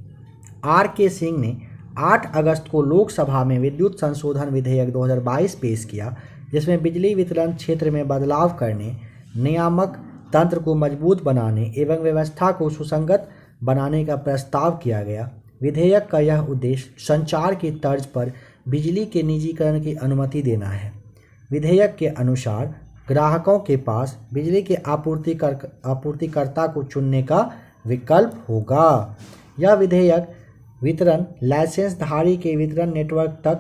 A: RK सिंह ने 8 अगस्त को लोकसभा में विद्युत संशोधन विधेयक 2022 पेश किया, जिसमें बिजली वितरण क्षेत्र में बदलाव करने, नियामक तंत्र को मजबूत बनाने एवं व्यवस्था को सुसंगत बनाने का प्रस्ताव किया गया। विधेयक का यह उद्देश्य संचार की तर्ज पर बिजली के निजीकरण की अनुमति देना है। विधेयक के अनुसार ग्राहकों के पास बिजली के आपूर्तिकर्ता को चुनने का विकल्प होगा। यह विधेयक वितरण लाइसेंसधारी के वितरण नेटवर्क तक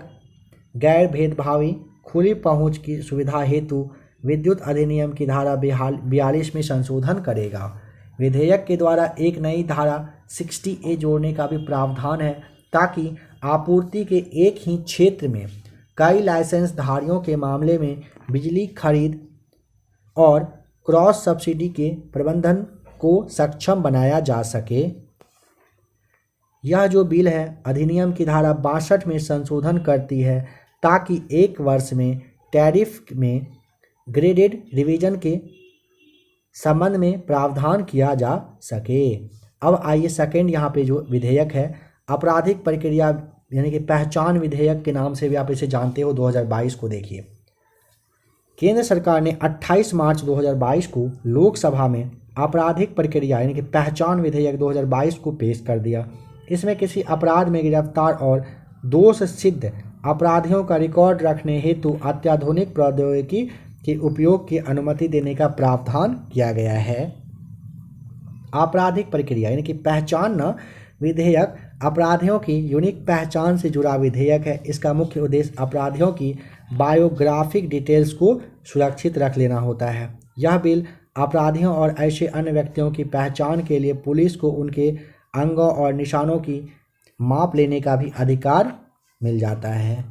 A: गैर भेदभावी खुली पहुंच की सुविधा हेतु विद्युत अधिनियम की धारा 42 में संशोधन करेगा। विधेयक के द्वारा एक नई धारा 60A जोड़ने का भी प्रावधान है, ताकि आपूर्ति के एक ही क्षेत्र में कई लाइसेंसधारियों के मामले में बिजली खरीद और क्रॉस सब्सिडी के प्रबंधन को सक्षम बनाया जा सके। यह जो बिल है अधिनियम की धारा 62 में संशोधन करती है, ताकि एक वर्ष में टैरिफ में ग्रेडेड रिवीजन के संबंध में प्रावधान किया जा सके। अब आइए सेकेंड यहाँ पे जो विधेयक है आपराधिक प्रक्रिया यानी कि पहचान विधेयक के नाम से भी आप इसे जानते हो, 2022 को देखिए। केंद्र सरकार ने 28 मार्च 2022 को लोकसभा में आपराधिक प्रक्रिया यानी कि पहचान विधेयक 2022 को पेश कर दिया। इसमें किसी अपराध में गिरफ्तार और दोष सिद्ध अपराधियों का रिकॉर्ड रखने हेतु अत्याधुनिक प्रौद्योगिकी के उपयोग की अनुमति देने का प्रावधान किया गया है। आपराधिक प्रक्रिया यानी कि पहचान न विधेयक अपराधियों की यूनिक पहचान से जुड़ा विधेयक है। इसका मुख्य उद्देश्य अपराधियों की बायोग्राफिक डिटेल्स को सुरक्षित रख लेना होता है। यह बिल अपराधियों और ऐसे अन्य व्यक्तियों की पहचान के लिए पुलिस को उनके अंगों और निशानों की माप लेने का भी अधिकार मिल जाता है।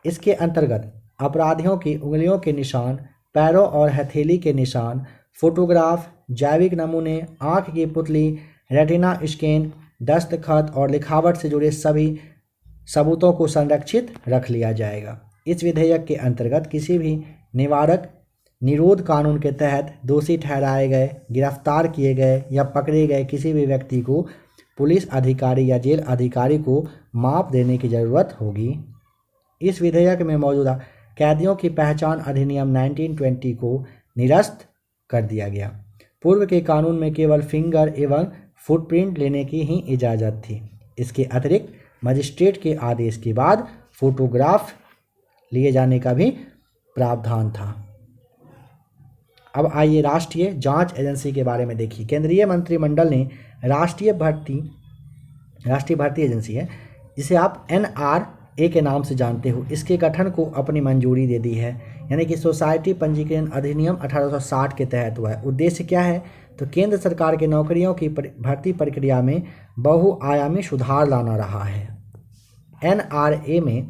A: इसके अंतर्गत अपराधियों की उंगलियों के निशान, पैरों और हथेली के निशान, फोटोग्राफ, जैविक नमूने, आँख की पुतली, रेटिना स्कैन, दस्तखत और लिखावट से जुड़े सभी सबूतों को संरक्षित रख लिया जाएगा। इस विधेयक के अंतर्गत किसी भी निवारक निरोध कानून के तहत दोषी ठहराए गए, गिरफ्तार किए गए या पकड़े गए किसी भी व्यक्ति को पुलिस अधिकारी या जेल अधिकारी को माप देने की ज़रूरत होगी। इस विधेयक में मौजूदा कैदियों की पहचान अधिनियम 1920 को निरस्त कर दिया गया। पूर्व के कानून में केवल फिंगर एवं फुटप्रिंट लेने की ही इजाज़त थी। इसके अतिरिक्त मजिस्ट्रेट के आदेश के बाद फोटोग्राफ लिए जाने का भी प्रावधान था। अब आइए राष्ट्रीय जांच एजेंसी के बारे में देखिए। केंद्रीय मंत्रिमंडल ने राष्ट्रीय भर्ती एजेंसी है जिसे आप NRA के नाम से जानते हो, इसके गठन को अपनी मंजूरी दे दी है। यानी कि सोसाइटी पंजीकरण अधिनियम 1860 के तहत हुआ है। उद्देश्य क्या है तो केंद्र सरकार के नौकरियों की भर्ती प्रक्रिया में बहुआयामी सुधार लाना रहा है। NRA में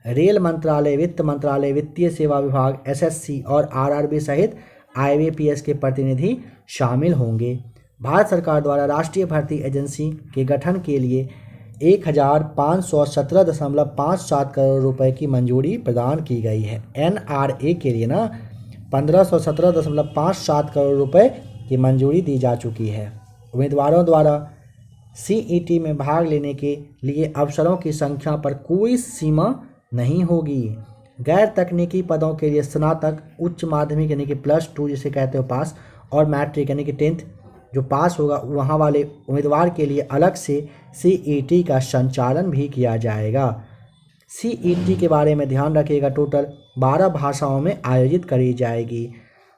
A: रेल मंत्रालय, वित्त मंत्रालय, वित्तीय सेवा विभाग, SSC और RRB सहित IBPS के प्रतिनिधि शामिल होंगे। भारत सरकार द्वारा राष्ट्रीय भर्ती एजेंसी के गठन के लिए 1517.57 करोड़ रुपए की मंजूरी प्रदान की गई है। NRA के लिए ना 1517.57 करोड़ रुपए की मंजूरी दी जा चुकी है। उम्मीदवारों द्वारा CET में भाग लेने के लिए अवसरों की संख्या पर कोई सीमा नहीं होगी। गैर तकनीकी पदों के लिए स्नातक, उच्च माध्यमिक यानी कि +2 जिसे कहते हो पास, और मैट्रिक यानी कि 10th जो पास होगा वहाँ वाले उम्मीदवार के लिए अलग से CET का संचालन भी किया जाएगा। CET के बारे में ध्यान रखिएगा, टोटल 12 भाषाओं में आयोजित करी जाएगी।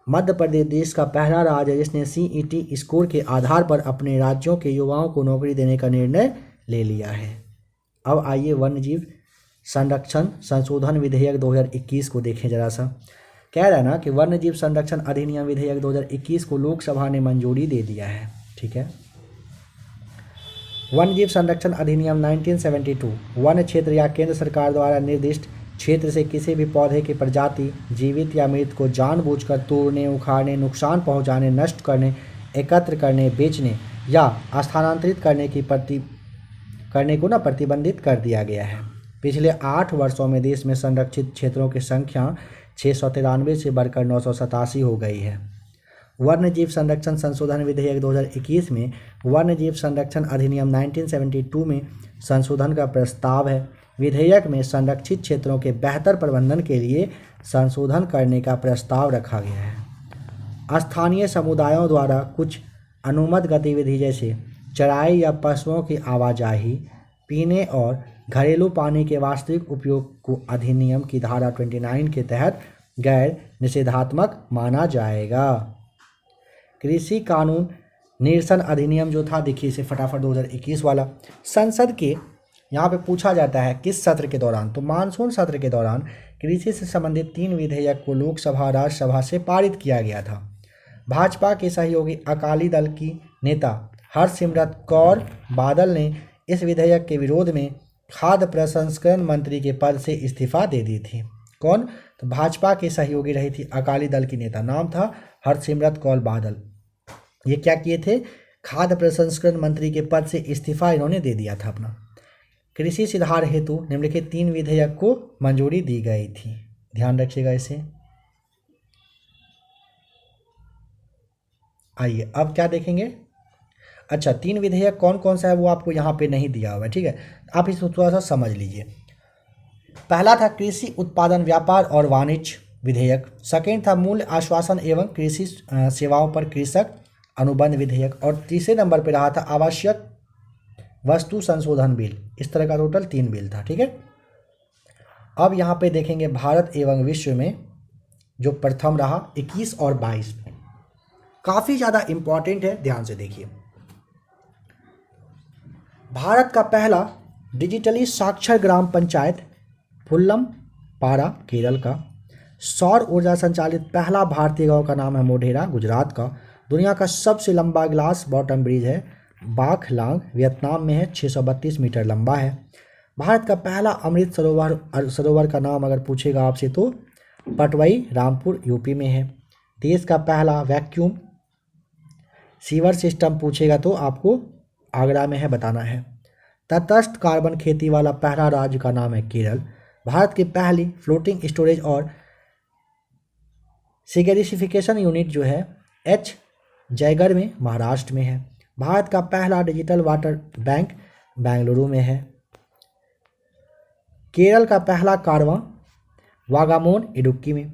A: मध्य प्रदेश देश का पहला राज्य है जिसने CET स्कोर के आधार पर अपने राज्यों के युवाओं को नौकरी देने का निर्णय ले लिया है। अब आइए वन्यजीव संरक्षण संशोधन विधेयक 2021 को देखें जरा सा। कह रहा है ना कि वन्यजीव संरक्षण अधिनियम विधेयक 2021 को लोकसभा ने मंजूरी दे दिया है। ठीक है, वन्यजीव संरक्षण अधिनियम 1972 वन क्षेत्र या केंद्र सरकार द्वारा निर्दिष्ट क्षेत्र से किसी भी पौधे की प्रजाति जीवित या मृत को जानबूझकर तोड़ने, उखाड़ने, नुकसान पहुंचाने, नष्ट करने, एकत्र करने, बेचने या स्थानांतरित करने को प्रतिबंधित कर दिया गया है। पिछले 8 वर्षों में देश में संरक्षित क्षेत्रों की संख्या 693 से बढ़कर 987 हो गई है। वन्यजीव संरक्षण संशोधन विधेयक 2021 में वन्यजीव संरक्षण अधिनियम 1972 में संशोधन का प्रस्ताव है। विधेयक में संरक्षित क्षेत्रों के बेहतर प्रबंधन के लिए संशोधन करने का प्रस्ताव रखा गया है। स्थानीय समुदायों द्वारा कुछ अनुमत गतिविधि जैसे चराई या पशुओं की आवाजाही, पीने और घरेलू पानी के वास्तविक उपयोग को अधिनियम की धारा 29 के तहत गैर निषेधात्मक माना जाएगा। कृषि कानून निरसन अधिनियम जो था, देखिए इसे फटाफट 2021 वाला, संसद के यहाँ पे पूछा जाता है किस सत्र के दौरान, तो मानसून सत्र के दौरान कृषि से संबंधित 3 विधेयक को लोकसभा और राज्यसभा से पारित किया गया था। भाजपा के सहयोगी अकाली दल की नेता हरसिमरत कौर बादल ने इस विधेयक के विरोध में खाद्य प्रसंस्करण मंत्री के पद से इस्तीफा दे दी थी। कौन, तो भाजपा के सहयोगी रही थी अकाली दल की नेता, नाम था हरसिमरत कौर बादल। ये क्या किए थे, खाद्य प्रसंस्करण मंत्री के पद से इस्तीफा इन्होंने दे दिया था अपना। कृषि सुधार हेतु निम्नलिखित 3 विधेयक को मंजूरी दी गई थी। ध्यान रखिएगा इसे। आइए अब क्या देखेंगे। अच्छा, 3 विधेयक कौन कौन सा है वो आपको यहाँ पे नहीं दिया हुआ है, ठीक है, आप इसको थोड़ा सा समझ लीजिए। पहला था कृषि उत्पादन व्यापार और वाणिज्य विधेयक। सेकेंड था मूल्य आश्वासन एवं कृषि सेवाओं पर कृषक अनुबंध विधेयक। और तीसरे नंबर पे रहा था आवश्यक वस्तु संशोधन बिल। इस तरह का टोटल 3 बिल था, ठीक है। अब यहाँ पे देखेंगे भारत एवं विश्व में जो प्रथम रहा 21 और 22 में, काफ़ी ज़्यादा इम्पॉर्टेंट है, ध्यान से देखिए। भारत का पहला डिजिटली साक्षर ग्राम पंचायत फुल्लम पारा केरल का। सौर ऊर्जा संचालित पहला भारतीय गांव का नाम है मोढेरा गुजरात का। दुनिया का सबसे लंबा ग्लास बॉटम ब्रिज है बाख लांग वियतनाम में है, 632 मीटर लंबा है। भारत का पहला अमृत सरोवर का नाम अगर पूछेगा आपसे तो पटवई रामपुर यूपी में है। देश का पहला वैक्यूम सीवर सिस्टम पूछेगा तो आपको आगरा में है, बताना है। तटस्थ कार्बन खेती वाला पहला राज्य का नाम है केरल। भारत की पहली फ्लोटिंग स्टोरेज और सिगेरिफिकेशन यूनिट जो है एच जयगढ़ में महाराष्ट्र में है। भारत का पहला डिजिटल वाटर बैंक बेंगलुरु में है। केरल का पहला कारवां वागामोन इडुक्की में।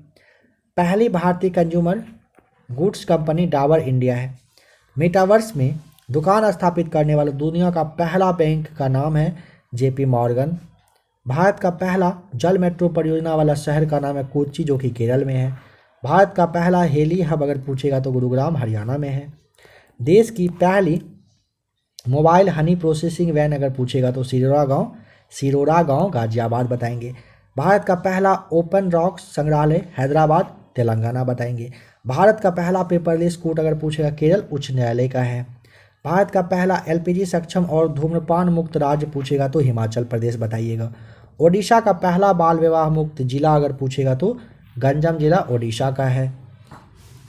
A: पहली भारतीय consumer goods company Dabur India है। मेटावर्स में दुकान स्थापित करने वाला दुनिया का पहला बैंक का नाम है जेपी मॉर्गन। भारत का पहला जल मेट्रो परियोजना वाला शहर का नाम है कोच्चि जो कि केरल में है। भारत का पहला हेली हब अगर पूछेगा तो गुरुग्राम हरियाणा में है। देश की पहली मोबाइल हनी प्रोसेसिंग वैन अगर पूछेगा तो सिरोरा गांव गाजियाबाद बताएंगे। भारत का पहला ओपन रॉक संग्रहालय हैदराबाद तेलंगाना बताएंगे। भारत का पहला पेपरलेस कोर्ट अगर पूछेगा केरल उच्च न्यायालय का है। भारत का पहला एलपीजी सक्षम और धूम्रपान मुक्त राज्य पूछेगा तो हिमाचल प्रदेश बताइएगा। ओडिशा का पहला बाल विवाह मुक्त जिला अगर पूछेगा तो गंजम जिला ओडिशा का है।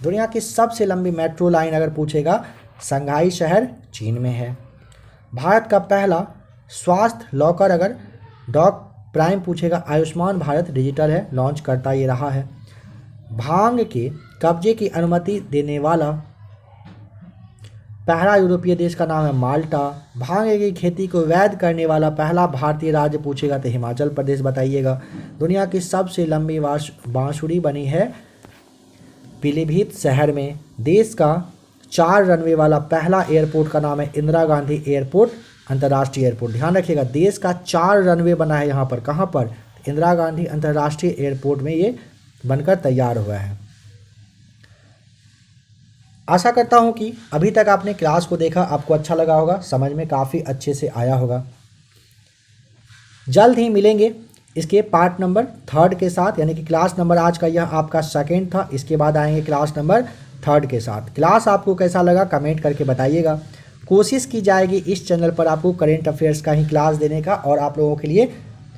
A: दुनिया की सबसे लंबी मेट्रो लाइन अगर पूछेगा संघाई शहर चीन में है। भारत का पहला स्वास्थ्य लॉकर अगर डॉक प्राइम पूछेगा आयुष्मान भारत डिजिटल है, लॉन्च करता ये रहा है। भांग के कब्जे की अनुमति देने वाला पहला यूरोपीय देश का नाम है माल्टा। भांग की खेती को वैध करने वाला पहला भारतीय राज्य पूछेगा तो हिमाचल प्रदेश बताइएगा। दुनिया की सबसे लंबी बांसुरी बनी है पीलीभीत शहर में। देश का 4 रनवे वाला पहला एयरपोर्ट का नाम है इंदिरा गांधी एयरपोर्ट अंतर्राष्ट्रीय एयरपोर्ट। ध्यान रखिएगा, देश का 4 रनवे बना है यहाँ पर, कहाँ पर, इंदिरा गांधी अंतर्राष्ट्रीय एयरपोर्ट में ये बनकर तैयार हुआ है। आशा करता हूँ कि अभी तक आपने क्लास को देखा, आपको अच्छा लगा होगा, समझ में काफ़ी अच्छे से आया होगा। जल्द ही मिलेंगे इसके पार्ट नंबर 3 के साथ, यानी कि क्लास नंबर आज का यह आपका 2nd था। इसके बाद आएंगे क्लास नंबर 3 के साथ। क्लास आपको कैसा लगा कमेंट करके बताइएगा। कोशिश की जाएगी इस चैनल पर आपको करेंट अफेयर्स का ही क्लास देने का, और आप लोगों के लिए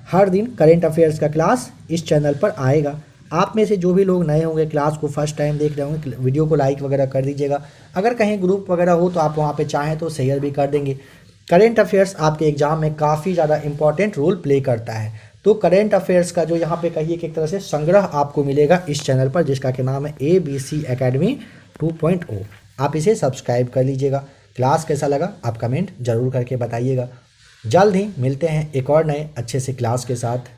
A: हर दिन करेंट अफेयर्स का क्लास इस चैनल पर आएगा। आप में से जो भी लोग नए होंगे, क्लास को फर्स्ट टाइम देख रहे होंगे, वीडियो को लाइक वगैरह कर दीजिएगा। अगर कहीं ग्रुप वगैरह हो तो आप वहाँ पे चाहें तो शेयर भी कर देंगे। करेंट अफेयर्स आपके एग्जाम में काफ़ी ज़्यादा इंपॉर्टेंट रोल प्ले करता है। तो करेंट अफेयर्स का जो यहाँ पे कहिए कि एक तरह से संग्रह आपको मिलेगा इस चैनल पर, जिसका कि नाम है ABC Academy 2.0। आप इसे सब्सक्राइब कर लीजिएगा। क्लास कैसा लगा आप कमेंट जरूर करके बताइएगा। जल्द ही मिलते हैं एक और नए अच्छे से क्लास के साथ।